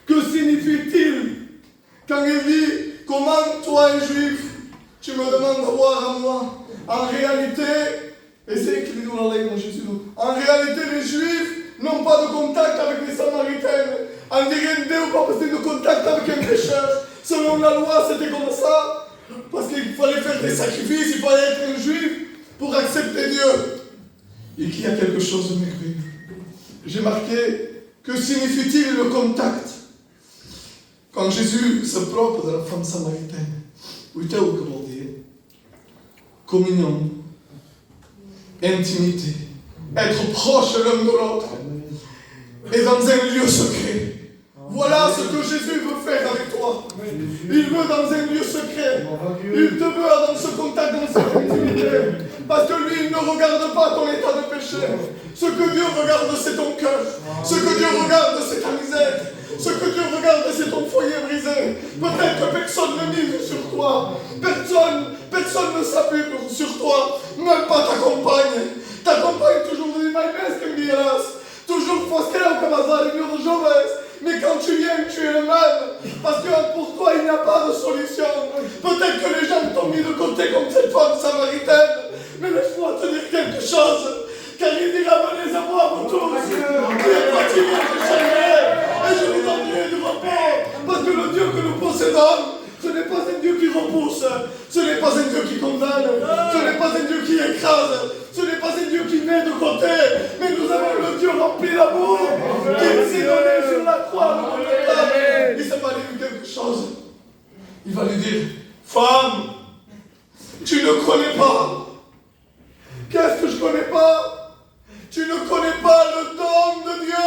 Que signifie-t-il quand il dit, comment toi, un juif, tu me demandes de voir à moi? En réalité, et c'est écrit dans la loi de Jésus, en réalité, les juifs n'ont pas de contact avec les samaritaines. En dirait Dieu pas besoin de contact avec un pécheur. Selon la loi, c'était comme ça. Parce qu'il fallait faire des sacrifices, il fallait être un juif pour accepter Dieu. Et qu'il y a quelque chose de merveilleux. J'ai marqué, que signifie-t-il le contact? Quand Jésus se propre de la femme samaritaine, où était au communion, intimité, être proche l'un de l'autre, et dans un lieu secret. Voilà ce que Jésus veut faire avec toi. Il veut dans un lieu secret. Il te veut dans ce contact, dans cette intimité. Parce que lui, il ne regarde pas ton état de péché. Ce que Dieu regarde, c'est ton cœur. Ce que Dieu regarde, c'est ta misère. Ce que Dieu regarde, c'est ton foyer brisé. Peut-être que personne ne mise sur toi. Personne ne s'appuie sur toi. Même pas ta compagne. Ta compagne toujours dit, mais qu'est-ce que me dirás? Toujours fosquera comme hasard, il de jovens. Mais quand tu viens, tu es le même. Parce que pour toi, il n'y a pas de solution. Peut-être que les gens t'ont mis de côté comme cette femme samaritaine. Mais laisse-moi te dire quelque chose. Car il dit, ramenez à moi, vous tous. Qui est fatigué de charger. Et je vous donnerai du repos. Parce que le Dieu que nous possédons, ce n'est pas un Dieu qui repousse. Ce n'est pas un Dieu qui condamne. Ce n'est pas un Dieu qui écrase. Ce n'est pas un Dieu qui met de côté. Mais nous avons le Dieu rempli d'amour. Qui s'est donné sur la croix de notre table. Il s'est pas dit quelque chose. Il va lui dire, femme, tu ne connais pas. Qu'est-ce que je ne connais pas? Tu ne connais pas le don de Dieu.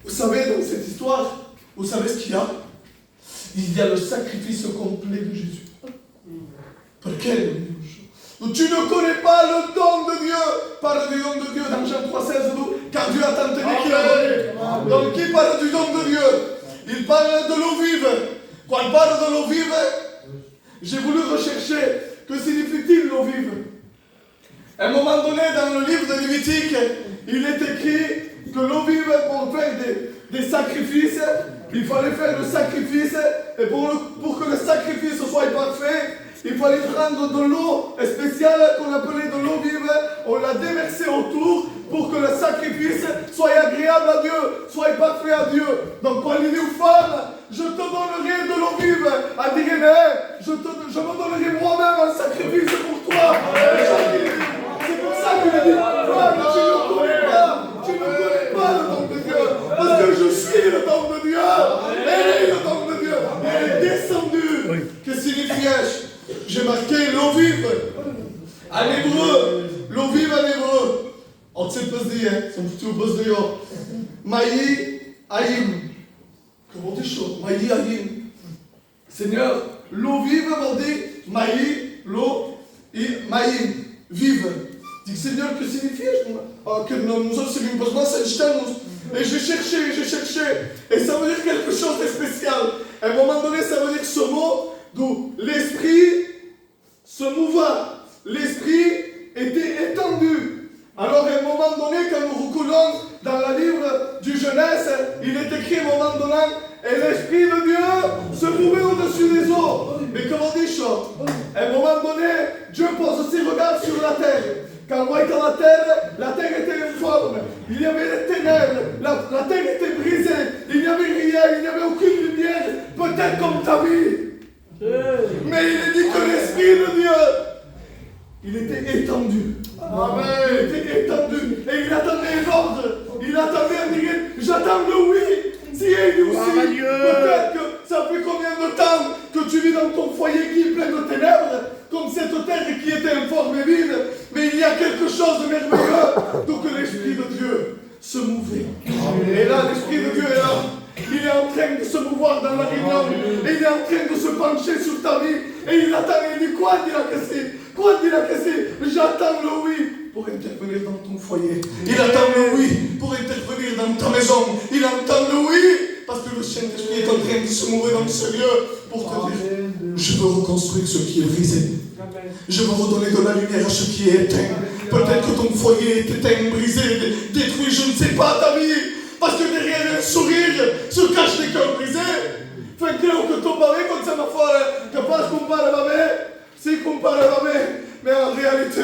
Vous savez, dans cette histoire, vous savez ce qu'il y a? Il y a le sacrifice complet de Jésus. Pour quel? Tu ne connais pas le don de Dieu. Parle du don de Dieu dans Jean 3,16, car Dieu a tant aimé qu'il a donné. Donc qui parle du don de Dieu? Il parle de l'eau vive. Quand il parle de l'eau vive, j'ai voulu rechercher que signifie-t-il l'eau vive. À un moment donné, dans le livre de Lévitique, il est écrit que l'eau vive, pour faire des sacrifices, il fallait faire le sacrifice, et pour que le sacrifice soit parfait, il fallait prendre de l'eau spéciale qu'on appelait de l'eau vive, on l'a déversée autour pour que le sacrifice soit agréable à Dieu, soit parfait à Dieu. Donc quand il dit aux femmes, je te donnerai de l'eau vive, à dire, je me donnerai moi-même un sacrifice pour toi. C'est pour ça qu'il a dit, femme, tu ne connais pas le don de Dieu, parce que je suis le don de Dieu, et le don de Dieu, il est descendu. Que signifie-je? J'ai marqué l'eau vive. En hébreu, l'eau vive en hébreu. On sait pas dire, c'est un petit peu de yo. Maï Aïm. Comment tu dis Maï Aïm. Seigneur, l'eau vive, on dit Maï, l'eau, et Maïm, vive. Dit Seigneur, que signifie? Que nous autres, c'est une besoin, c'est le et j'ai cherché. Et ça veut dire quelque chose de spécial. À un moment donné, ça veut dire ce mot d'où l'esprit se mouva. L'esprit était étendu. Alors, à un moment donné, quand nous reculons dans le livre du Genèse, il est écrit à un moment donné, et l'Esprit de Dieu se mouvait au-dessus des eaux. Mais comment dit ça? À un moment donné, Dieu pose ses regards sur la terre. Quand on voit dans la terre était informe, il y avait des ténèbres, la terre était brisée, il n'y avait rien, il n'y avait aucune lumière, peut-être comme ta vie. Mais il est dit que l'Esprit de Dieu, il était étendu. Amen. Il était étendu. Et il attendait l'ordre. Il attendait à dire, j'attends le oui. Si il dit aussi, peut-être que ça fait combien de temps que tu vis dans ton foyer qui est plein de ténèbres, comme cette terre qui était informe et vide, mais il y a quelque chose de merveilleux. Donc l'Esprit de Dieu se mouvait. Et là, l'Esprit de Dieu est là. Il est en train de se mouvoir dans la réunion. Et il est en train de se pencher sur ta vie. Et il attend, il dit, quoi dit la question? Quoi dit la question? J'attends le oui pour intervenir dans ton foyer. Il attend le oui pour intervenir dans ta maison. Il entend le oui parce que le Saint-Esprit est en train de se mouvoir dans ce lieu pour te dire, je veux reconstruire ce qui est brisé. Je veux redonner de la lumière à ce qui est éteint. Peut-être que ton foyer est éteint, brisé, détruit, je ne sais pas ta vie. Parce que derrière un sourire se cachent des cœurs brisés. Fai creo que ton mari, quand ça m'a fait, capaz compare la mère, si compare la mère, mais en réalité,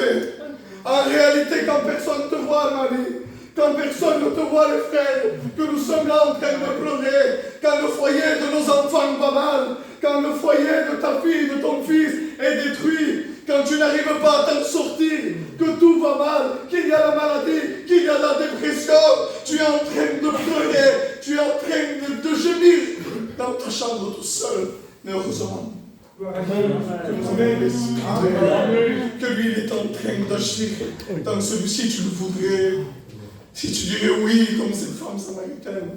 quand personne te voit, Marie, quand personne ne te voit, les frères, que nous sommes là en train de pleurer, quand le foyer de nos enfants va mal, quand le foyer de ta fille, de ton fils est détruit, quand tu n'arrives pas à t'en sortir, que tout va mal, qu'il y a la maladie, qu'il y a la dépression, tu es en train de pleurer, tu es en train de gémir dans ta chambre tout seul. Mais heureusement, que lui il est en train d'agir dans celui-ci, tu le voudrais, si tu dirais oui, comme cette femme samaritaine.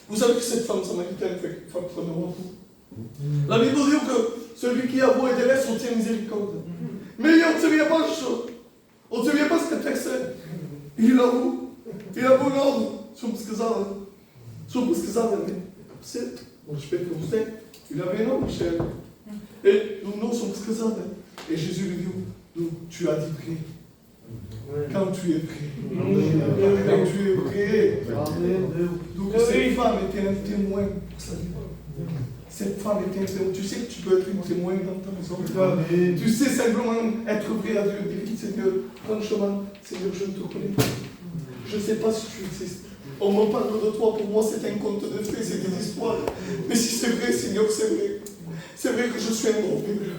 Vous savez que cette femme samaritaine fait preuve de repos. La Bible dit que celui qui avoue et délaisse obtient miséricorde. Mais on ne se vient pas de choses. On ne se vient pas ce que texte. Il avoue l'ordre. Sub сказали, все, може би все, il avait un homme, cher. Et nous nous sommes сказали. Et Jésus lui dit, tu as dit prier. Quand tu es prêt. Quand tu es prêt. Donc cette femme était un témoin pour sa vie. Cette femme était un témoin. Tu sais que tu peux être un témoin dans ta maison. Tu sais simplement être vrai à Dieu. Dire, Seigneur, franchement, Seigneur, je ne te connais pas. Je ne sais pas si tu existes. On me parle de toi, pour moi c'est un conte de fées, c'est des histoires. Mais si c'est vrai, Seigneur, c'est vrai. C'est vrai que je suis un gros bébé.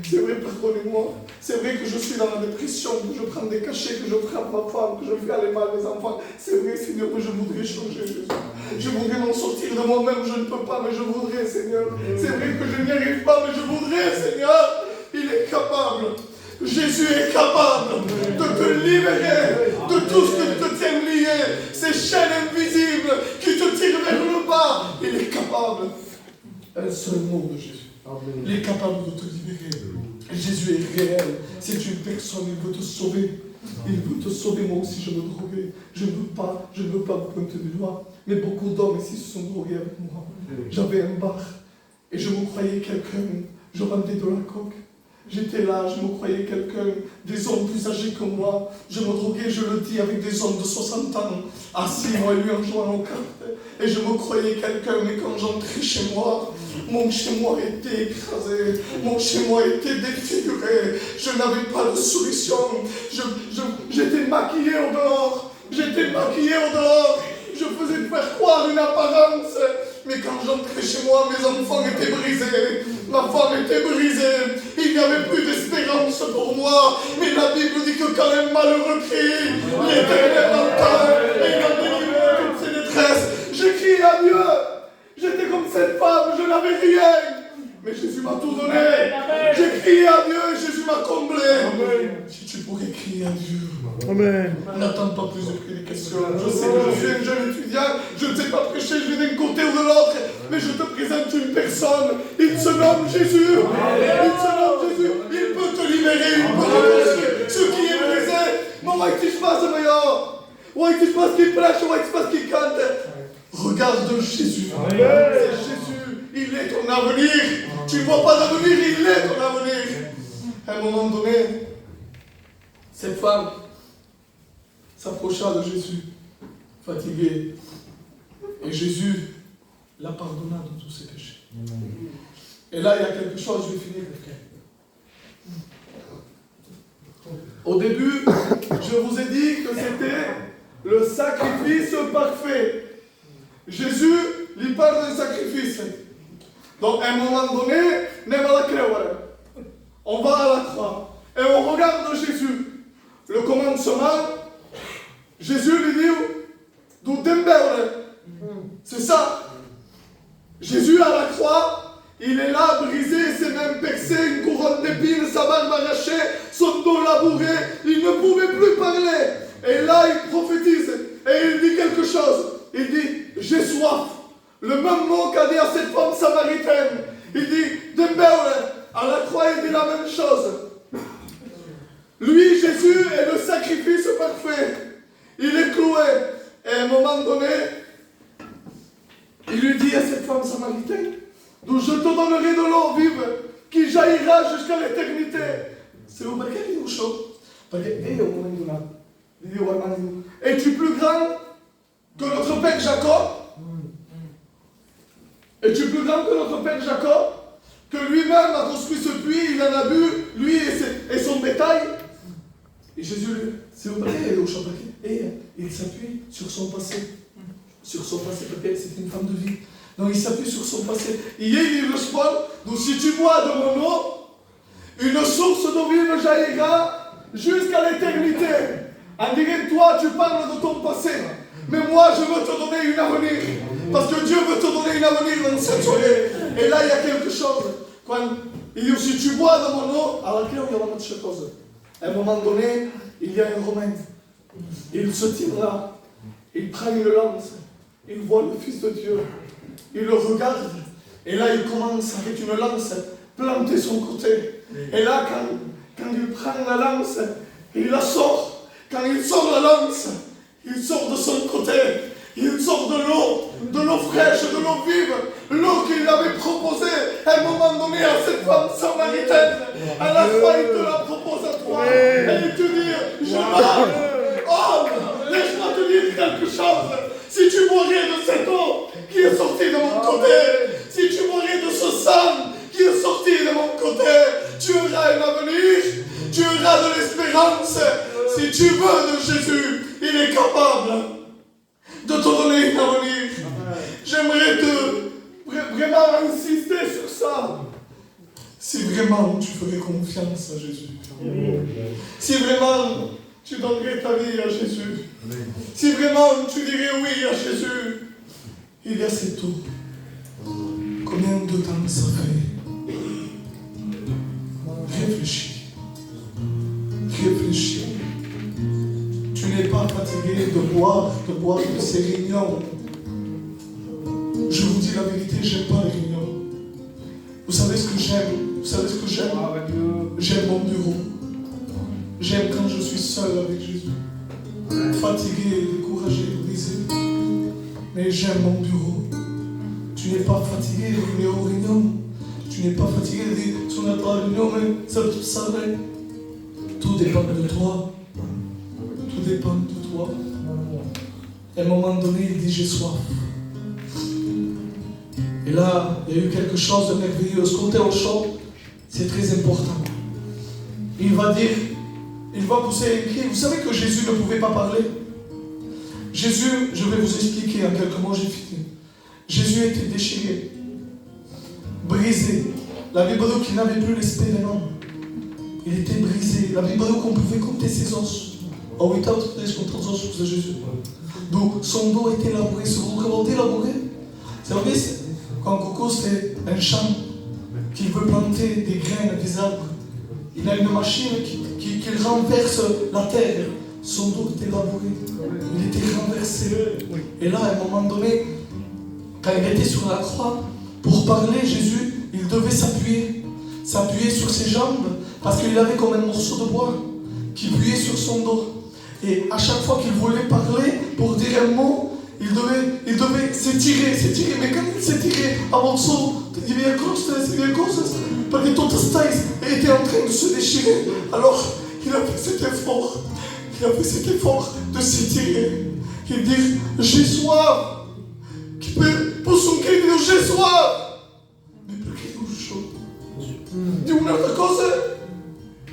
C'est vrai, pardonnez-moi. C'est vrai que je suis dans la dépression, que je prends des cachets, que je frappe ma femme, que je fais aller mal mes enfants. C'est vrai, Seigneur, que je voudrais changer, Jésus. Je voudrais m'en sortir de moi-même, je ne peux pas, mais je voudrais, Seigneur. C'est vrai que je n'y arrive pas, mais je voudrais, Seigneur. Il est capable. Jésus est capable de te libérer de tout ce qui te tient lié, ces chaînes invisibles qui te tirent vers le bas. Il est capable. Un seul mot de Jésus. Il est capable de te libérer. Jésus est réel. C'est une personne, il veut te sauver. Il veut te sauver. Moi aussi, je me droguais. Je ne veux pas vous pointer du doigt. Mais beaucoup d'hommes ici se sont drogués avec moi. J'avais un bar et je me croyais quelqu'un. Je vendais de la coke. J'étais là, je me croyais quelqu'un, des hommes plus âgés que moi. Je me droguais, je le dis, avec des hommes de 60 ans, assis, moi et lui, en jouant aux cartes. Et je me croyais quelqu'un, mais quand j'entrais chez moi, mon chez-moi était écrasé, mon chez-moi était défiguré. Je n'avais pas de solution. J'étais maquillé au dehors. J'étais maquillé au dehors. Je faisais faire croire une apparence. Mais quand j'entrais chez moi, mes enfants étaient brisés. Ma femme était brisée. Il n'y avait plus d'espérance pour moi. Mais la Bible dit que quand un malheureux crie, l'Éternel entend et il a délivré toutes ses détresses. J'ai crié à Dieu. J'étais comme cette femme, je n'avais rien. Mais Jésus m'a tout donné. J'ai crié à Dieu et Jésus m'a comblé. Amen. Si tu pourrais crier à Dieu. Amen. N'attends pas plus de prédication. Je sais que je suis un jeune étudiant. Je ne sais pas prêcher, je vais d'un côté ou de l'autre. Mais je te présente une personne. Il se nomme Jésus. Il se nomme Jésus. Il peut te libérer. Il peut reconstruire ce qui est brisé. Non, ouais, tu passes, meilleur. Ouais, tu passes qui prêche, ouais, tu passes qui cante. Regarde Jésus. C'est Jésus. Il est ton avenir. Tu ne vois pas d'avenir, il est ton avenir. À un moment donné, cette femme s'approcha de Jésus, fatiguée. Et Jésus la pardonna de tous ses péchés. Et là, il y a quelque chose, je vais finir. Au début, je vous ai dit que c'était le sacrifice parfait. Jésus lui parle d'un sacrifice. Donc, à un moment donné, on va à la croix et on regarde Jésus. Le commencement, Jésus lui dit d'où c'est ça. Jésus à la croix, il est là brisé, ses mains percées, une couronne d'épines, sa barbe arrachée, son dos labouré, il ne pouvait plus parler. Et là, il prophétise et il dit quelque chose. Il dit, j'ai soif. Le même mot qu'a dit à cette femme samaritaine. Il dit, à la croix, il dit la même chose. Lui, Jésus, est le sacrifice parfait. Il est cloué. Et à un moment donné, il lui dit à cette femme samaritaine, d'où je te donnerai de l'eau vive, qui jaillira jusqu'à l'éternité. C'est au paquet du chaud. Es-tu plus grand que notre père Jacob? Es-tu plus grand que notre père Jacob? Que lui-même a construit ce puits, il en a bu, lui et son bétail. Et Jésus, c'est au paquet, et il s'appuie sur son passé. Sur son passé, parce que c'est une femme de vie. Donc il s'appuie sur son passé. Il est le sport, donc si tu bois de mon eau, une source d'eau vive jaillira jusqu'à l'éternité. En dirait, toi, tu parles de ton passé. Mais moi, je veux te donner une avenir. Parce que Dieu veut te donner une avenir dans cette soirée. Et là, il y a quelque chose. Quand il dit, si tu bois de mon eau, à la clé, il y aura autre chose. À un moment donné, il y a un Romain. Il se tient là. Il prend une lance. Il voit le Fils de Dieu. Il le regarde. Et là, il commence avec une lance planter son côté. Et là, quand il prend la lance, il la sort. Quand il sort la lance, il sort de son côté. Il sort de l'eau fraîche, de l'eau vive, l'eau qu'il avait proposée à un moment donné à cette femme samaritaine. À la fois, il te la propose à toi. Et il te dit, je meurs. Oh, laisse-moi te dire quelque chose. Si tu mourrais de cette eau qui est sortie de mon côté, si tu mourrais de ce sang qui est sorti de mon côté, tu auras un avenir, tu auras de l'espérance. Si tu veux de Jésus, il est capable de te donner une avenir. J'aimerais vraiment insister sur ça. Si vraiment tu ferais confiance à Jésus, si vraiment tu donnerais ta vie à Jésus, si vraiment tu dirais oui à Jésus, il y a cette eau. Combien de temps ça fait? Réfléchis. Réfléchis. Tu n'es pas fatigué de boire de ces réunions. Je vous dis la vérité, j'aime pas les réunions. Vous savez ce que j'aime? Vous savez ce que j'aime? J'aime mon bureau. J'aime quand je suis seul avec Jésus. Fatigué, découragé, brisé. Mais j'aime mon bureau. Tu n'es pas fatigué de venir aux réunions. Tu n'es pas fatigué de dire, Tout dépend de toi. Tout dépend de toi. Et à un moment donné, il dit j'ai soif. Et là, il y a eu quelque chose de merveilleux. Ce côté au chant, c'est très important. Il va dire, il va pousser un cri. Vous savez que Jésus ne pouvait pas parler. Jésus, je vais vous expliquer en quelques mots, j'ai fini. Jésus était déchiré, brisé. La Bible dit qu'il n'avait plus l'esprit d'un homme. Il était brisé. La Bible dit qu'on pouvait compter ses os. En 8 ans, vous compter os de Jésus. Donc, son dos était labouré. C'est vous comment labouré? C'est vrai, quand Coco, c'est un champ qui veut planter des graines, des arbres. Il a une machine qui renverse la terre. Son dos était labouré. Il était renversé. Et là, à un moment donné, quand il était sur la croix, pour parler, Jésus, il devait s'appuyer sur ses jambes, parce qu'il avait comme un morceau de bois qui appuyait sur son dos. Et à chaque fois qu'il voulait parler, pour dire un mot, il devait s'étirer. Mais quand il s'étirait à mon saut, il y avait cosas, parce que tout était en train de se déchirer. Alors, il a fait cet effort. De s'étirer. Il dit, j'ai soif. Pour son cri, il dit, j'ai soif. Mais perché non chaud? Di un'altra cosa?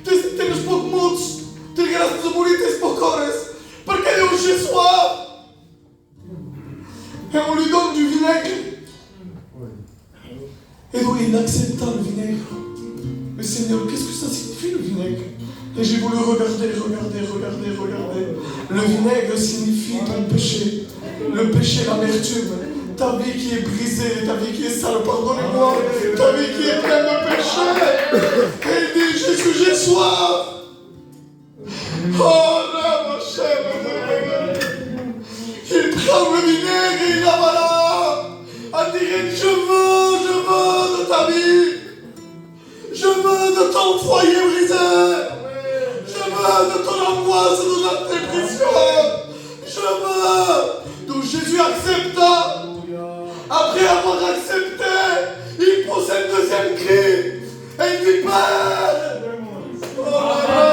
Te ne spot mulți. Te grazie de mourir, te spocores. Perché io j'ai soif. Et on lui donne du vinaigre. Et donc il accepta le vinaigre. Mais Seigneur, qu'est-ce que ça signifie le vinaigre? Et j'ai voulu regarder. Le vinaigre signifie ton péché. Le péché, l'amertume. Ta vie qui est brisée, ta vie qui est sale, pardonnez-moi. Ta vie qui est pleine de péché. Et il dit, Jésus, j'ai soif. Oh là, ma chère. Il prend le vinaigre et il avala. En disant, je veux de ta vie. Je veux de ton foyer brisé. Je veux de ton angoisse, de ta dépression. Je veux. Donc Jésus accepta. Après avoir accepté, il pousse un deuxième cri. Et il dit, Père. Père.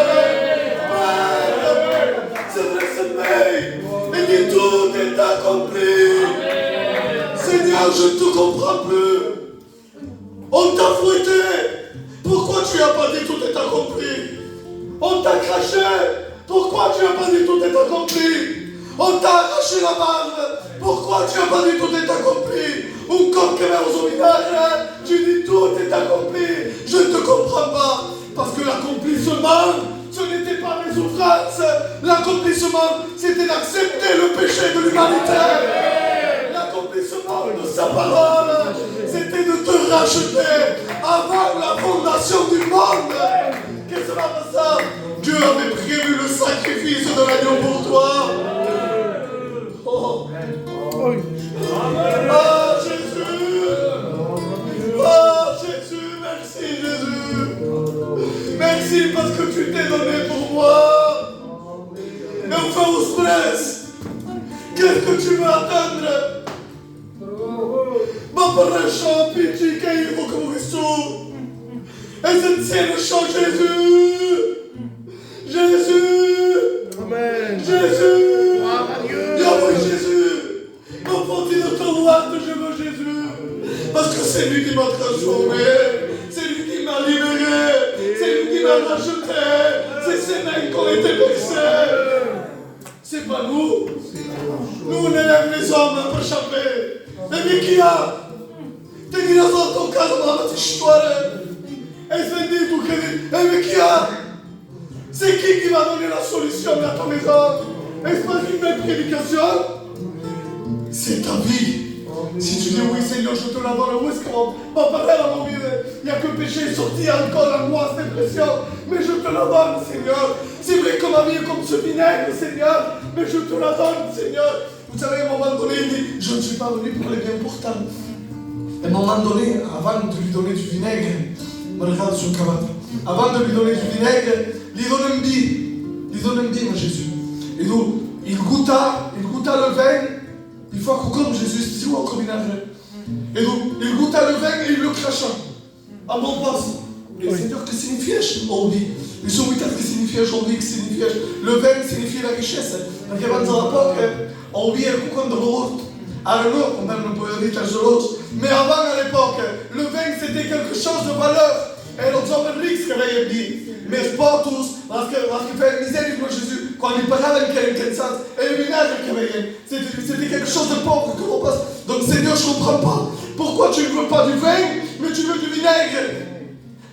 C'est vrai, c'est vrai. Il dit, tout est accompli. Seigneur, je ne te comprends plus. On t'a fouetté. Pourquoi tu n'as pas dit tout est accompli? On t'a craché. Pourquoi tu n'as pas dit tout est accompli? On t'a arraché la barbe. Pourquoi tu n'as pas dit tout est accompli? Un corps qui va au vinagre. Tu dis tout est accompli. Je ne te comprends pas. Parce que l'accomplissement, ce n'était pas mes souffrances. L'accomplissement, c'était d'accepter le péché de l'humanité. L'accomplissement de sa parole, c'était de te racheter avant la fondation du monde. Qu'est-ce que ça va ça? Dieu avait prévu le sacrifice de l'agneau pour toi. Oh. Ah Jésus. Ah Jésus, merci Jésus. Merci parce que tu t'es donné pour moi. Mais enfin où se presse? Qu'est-ce que tu veux attendre? Ma parracha, pitié, qu'il faut que vous et c'est tiens le chant Jésus. Jésus. Amen. Jésus. Amen. Jésus. Mon petit de ton droite, je veux Jésus. Parce que c'est lui qui m'a transformé. C'est lui qui m'a libéré. C'est lui qui m'a racheté. C'est ses mains qui ont été blessées. C'est pas nous. Nous, on élève les hommes pour échapper. Mais qui a? Te diras dans ton cas dans la petite histoire. Et c'est dit tout crédit. Mais qui a? C'est qui va donner la solution à ton maison? Est-ce pas une belle prédication? C'est ta vie. Si tu dis oui Seigneur, je te la donne, où est-ce qu'on va parler à mon vie? Il n'y a que le péché sorti, encore l'angoisse, dépression. Mais je te la donne Seigneur. C'est vrai que ma vie est comme ce vinaigre Seigneur. Mais je te la donne Seigneur. Vous savez, à un moment donné, il dit, je ne suis pas venu pour les biens importants. À un moment donné, avant de lui donner du vinaigre, me regarde sur le cravate. Avant de lui donner du vinaigre, lui donne un billet à Jésus. Et donc, il goûta le vin. Il faut que comme Jésus, c'est encore vinaigre. Et donc, il goûta le vin et il le cracha. À mon poste. Et Seigneur, que signifie aujourd'hui? Les gens que signifie aujourd'hui, que signifie le vin signifie la richesse. Perché avanti alla poca, ho via quando l'autre. Alors, on ne peut dire quelque chose. Mais avant, à l'époque, le vin c'était quelque chose de valeur. Et l'autre homme riche, que l'avait dit. Mais pas tous, parce que fait misère pour Jésus, quand il parlait avec quelqu'un de sens, et le ménage qu'il avait, c'était quelque chose de pauvre que l'on passe. Donc Seigneur, je ne comprends pas. Pourquoi tu ne veux pas du vin, mais tu veux du vinaigre?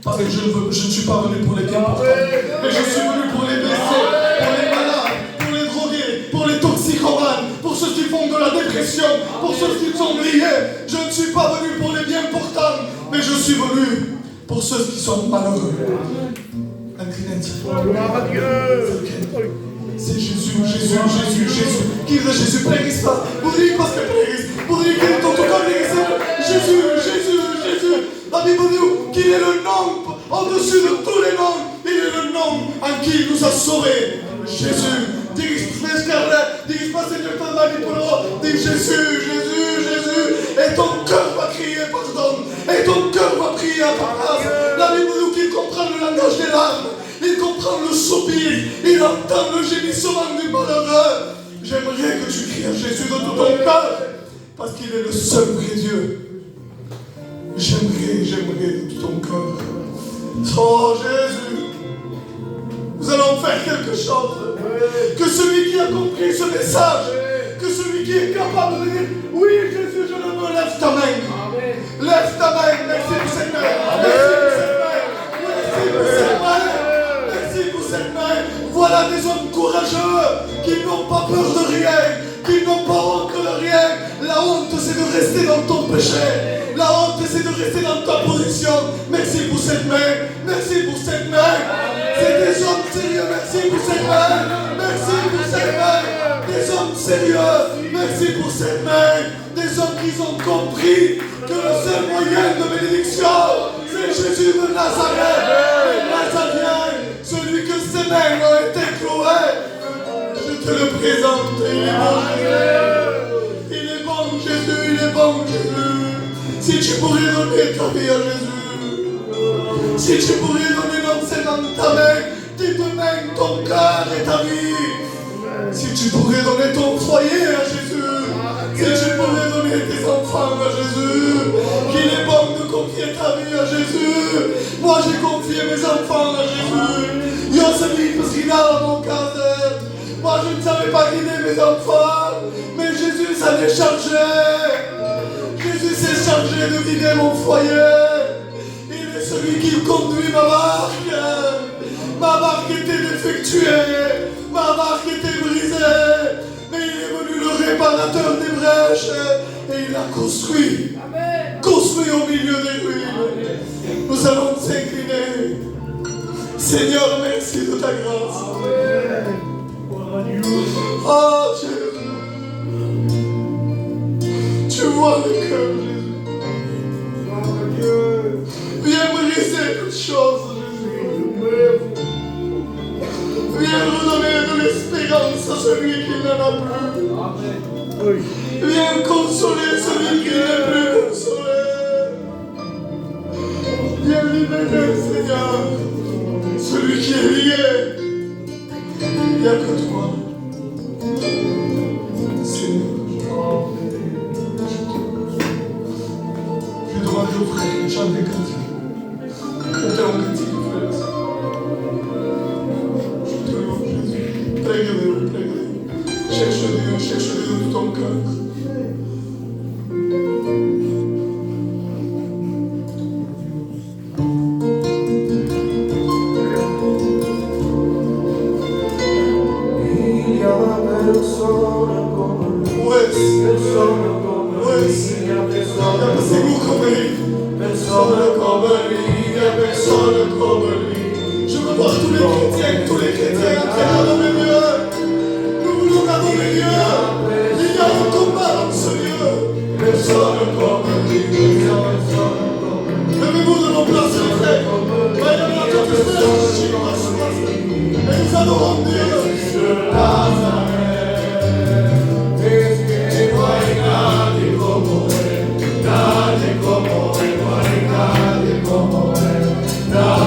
Parce que je ne suis pas venu pour les bien portants, mais je suis venu pour les blessés, pour les malades, pour les drogués, pour les toxicomanes, pour ceux qui font de la dépression, pour ceux qui sont liés. Je ne suis pas venu pour les bien portants, mais je suis venu pour ceux qui sont malheureux. Gloire à Dieu. C'est Jésus. Qui est Jésus? Préris pas. Vous dites parce que préris. Vous dites qu'il est en tout cas Jésus. La Bible dit qu'il est le nom au-dessus de tous les noms. Il est le nom en qui il nous a sauvés. Jésus. Dis pas Seigneur, ton mari pour nous. Dis Jésus. Et ton cœur va crier pardon. Et ton cœur va prier à ta place. La Bible dit qu'il comprend le langage des larmes. Il comprend le soupir. Il entend le gémissement du malheureux. J'aimerais que tu cries à Jésus de tout ton cœur. Parce qu'il est le seul vrai Dieu. J'aimerais de tout ton cœur. Oh Jésus. Nous allons faire quelque chose. Que celui qui a compris ce message, que celui qui est capable de dire oui Jésus, je le veux, lève ta main. Lève ta main. Merci pour cette main. Merci pour cette main. Voilà des hommes courageux qui n'ont pas peur de rien, qui n'ont pas honte de rien. La honte, c'est de rester dans ton péché. La honte, c'est de rester dans ta position. Merci pour cette main. Merci pour cette main. C'est des hommes sérieux. Merci pour cette main. Merci pour cette main. Des hommes sérieux. Merci pour cette main. Des hommes qui ont compris que le seul moyen de bénédiction, c'est Jésus de Nazareth. Le Nazarien, celui que ses mains ont été clouées. Je te le présente. Il est bon, Jésus. Il est bon, Jésus. Il est bon, Jésus. Si tu pourrais donner ta vie à Jésus, si tu pourrais donner non seulement ta main, tes deux mains, ton cœur et ta vie, si tu pourrais donner ton foyer à Jésus, si tu pourrais donner tes enfants à Jésus, qu'il est bon de confier ta vie à Jésus. Moi j'ai confié mes enfants à Jésus. Io sapevo sgridare mon cœur. Moi je ne savais pas guider mes enfants, mais Jésus s'en est chargé. Jésus s'est chargé de guider mon foyer. Il est celui qui conduit ma barque. Ma barque était défectuée. Ma barque était brisée. Mais il est venu le réparateur des brèches. Et il a construit. Construit au milieu des ruines. Nous allons nous incliner. Seigneur, merci de ta grâce. Oh Jésus. Tu vois le cœur, Jésus. Viens briser toutes choses, Jésus. Viens redonner de l'espérance à celui qui n'en a plus. Viens consoler celui qui n'est plus consolé. Viens libérer, Seigneur, celui qui est lié. Il n'y a que toi. Seigneur. Je demande aux frères de chanter des cantiques. Chantez un cantique, frères. Je te loue, Jésus. Prie-le. Cherche-le de tout ton cœur. Je veux voir tous les chrétiens entrer dans le lieu. Nous voulons adorer Dieu. Il y a un combat dans ce lieu. Personne comme lui. Levez-vous de vos places, les frères. Voyons la confession. Et nous adorons Dieu. Nadie como él, nadie como él, nadie como él.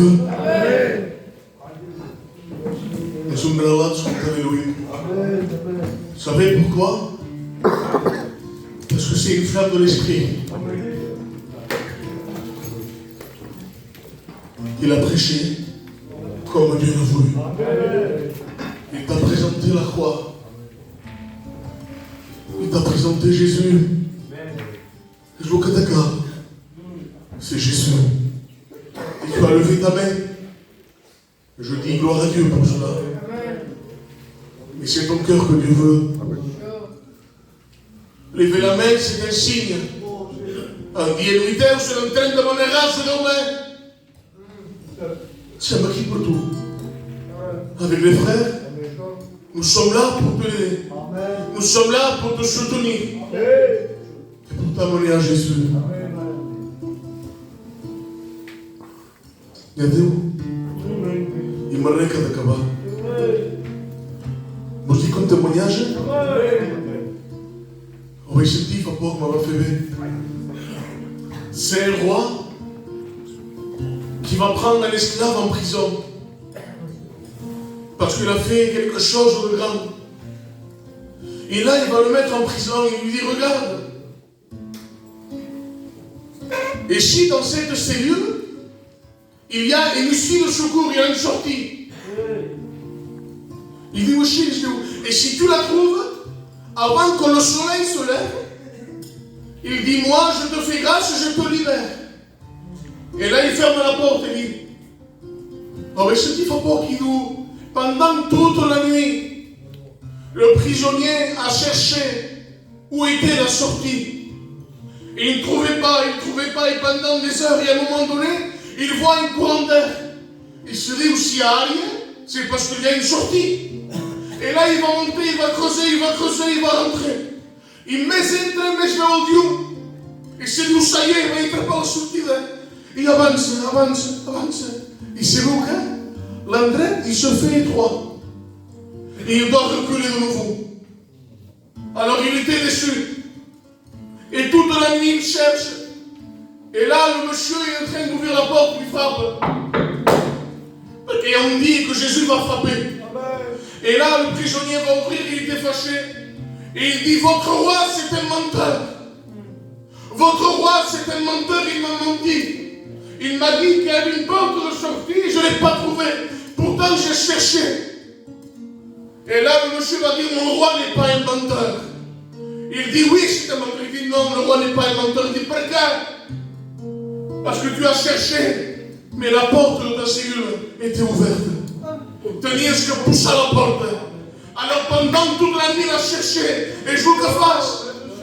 Dieu. Nous sommes là, alléluia. Vous savez pourquoi? Parce que c'est une flamme de l'esprit. Il a prêché comme Dieu l'a voulu. Il t'a présenté la croix. Il t'a présenté Jésus. Je vois que d'accord. C'est Jésus. Et tu as levé ta main. Je dis gloire à Dieu pour cela. Mais c'est ton cœur que Dieu veut. Lever la main, c'est un signe. Un dignitaire sur un train de mon erreur, c'est main. C'est un qui pour tout. Avec les frères, nous sommes là pour t'aider. Nous sommes là pour te soutenir. Et pour t'amener à Jésus. Regardez-vous. Il m'a rien qu'à Dakaba. Vous dites comme témoignage? Oui, ce petit rapport m'a fait. C'est un roi qui va prendre un esclave en prison parce qu'il a fait quelque chose de grand. Et là, il va le mettre en prison. Il lui dit, regarde. Et si dans cette cellule, il y a une issue de secours, il y a une sortie. Il dit, oui, et si tu la trouves, avant que le soleil se lève, il dit, moi, je te fais grâce, je te libère. Et là, il ferme la porte et dit, oh, mais ce qu'il ne faut pas qu'il nous, pendant toute la nuit, le prisonnier a cherché où était la sortie. Et il ne trouvait pas, et pendant des heures, et à un moment donné, il voit un courant d'air. Il se dit, s'il n'y a rien, c'est parce qu'il y a une sortie. Et là, il va monter, il va creuser, il va rentrer. Il met un mais je vais au Dieu. Et c'est nous, ça y est, il va être par la sortie. Il avance. Et c'est où, l'endroit, il se fait étroit. Et il doit reculer de nouveau. Alors il était déçu. Et toute la nuit, il cherche. Et là, le monsieur est en train d'ouvrir la porte, il frappe. Et on dit que Jésus va frapper. Et là, le prisonnier va ouvrir, il était fâché. Et il dit, votre roi, c'est un menteur. Votre roi, c'est un menteur, il m'a menti. Il m'a dit qu'il y avait une porte de sortie, je ne l'ai pas trouvée. Pourtant, j'ai cherché. Et là, le monsieur va dire, mon roi n'est pas un menteur. Il dit, oui, c'est un menteur. Il dit, non, le roi n'est pas un menteur. Il dit, pourquoi? Parce que tu as cherché, mais la porte de ta cellule était ouverte. Tenías que pousser la porte. Alors pendant toute la nuit, il a cherché. Et je vous le fasse.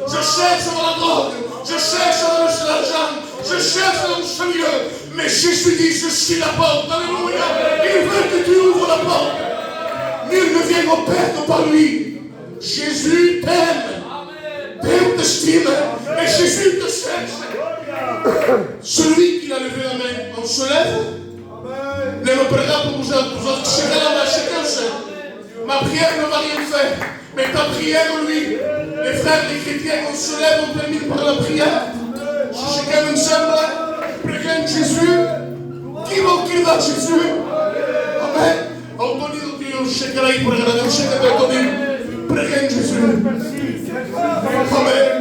Je cherche dans la drogue. Je cherche dans l'argent. Je cherche dans le sérieux. Mais Jésus dit, je suis la porte. Alléluia. Il veut que tu ouvres la porte. Nul ne vient au Père que par lui. Jésus t'aime. T'aime, t'estime. Et Jésus te cherche. Celui qui a levé la main, on se lève. Ne me prenez pour vous serrer la main, chacun sait. Ma prière ne va rien faire. Mais ta prière, lui, les frères, les chrétiens, on se lève, on termine par la prière. Si chacun ensemble, prenez Jésus. Qui va Jésus? Amen. On donne Dieu, chacun là, il pourrait regarder, chacun va donner. Prenez Jésus. Amen.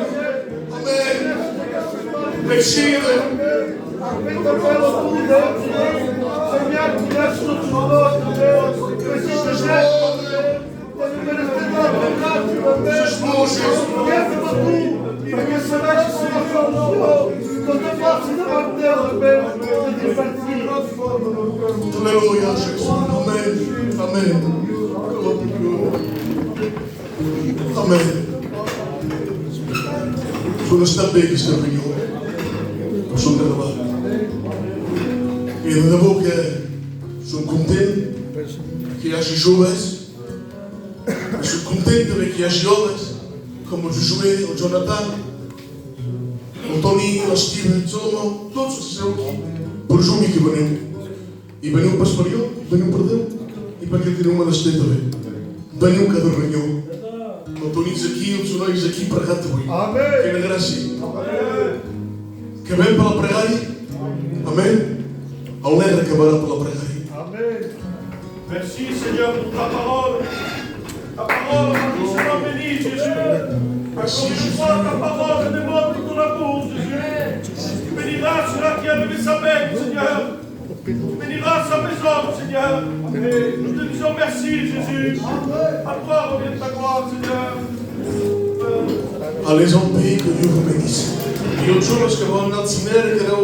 Amen. Merci. Seigneur, tu laisses tout sur l'autre, que si je jette, tu me laisses Alléluia, Jésus. Amen. Amen. Amen. Sono state queste riunioni. Sono arrivato. E devo che sono contento che hagi jovens. Je suis content avec les jeunes, comme je jouais au Jonathan, au Tony, au Steve, Solomon, todos os seus. Por Jumi que venim. E venim para Espariol, venim para Deus. E para que tenham uma das tetas, venim cada reunião. O Tony aqui, o Tsunai aqui para cá também. Amém. Que na graça. Amém. Que vem para pregar. Amém. On est recommandé pour la prière. Amen. Merci Seigneur pour ta parole. Ta parole sera bénie, Jésus. Encore une fois, ta parole demande ton amour, Jésus. Tu béniras celui qui a levé sa main, Seigneur. Tu béniras sa maison, Seigneur. Et nous te disons merci, Jésus. À toi revient ta gloire, Seigneur. Allez en paix, que Dieu vous bénisse. Et autre chose que vous n'avez pas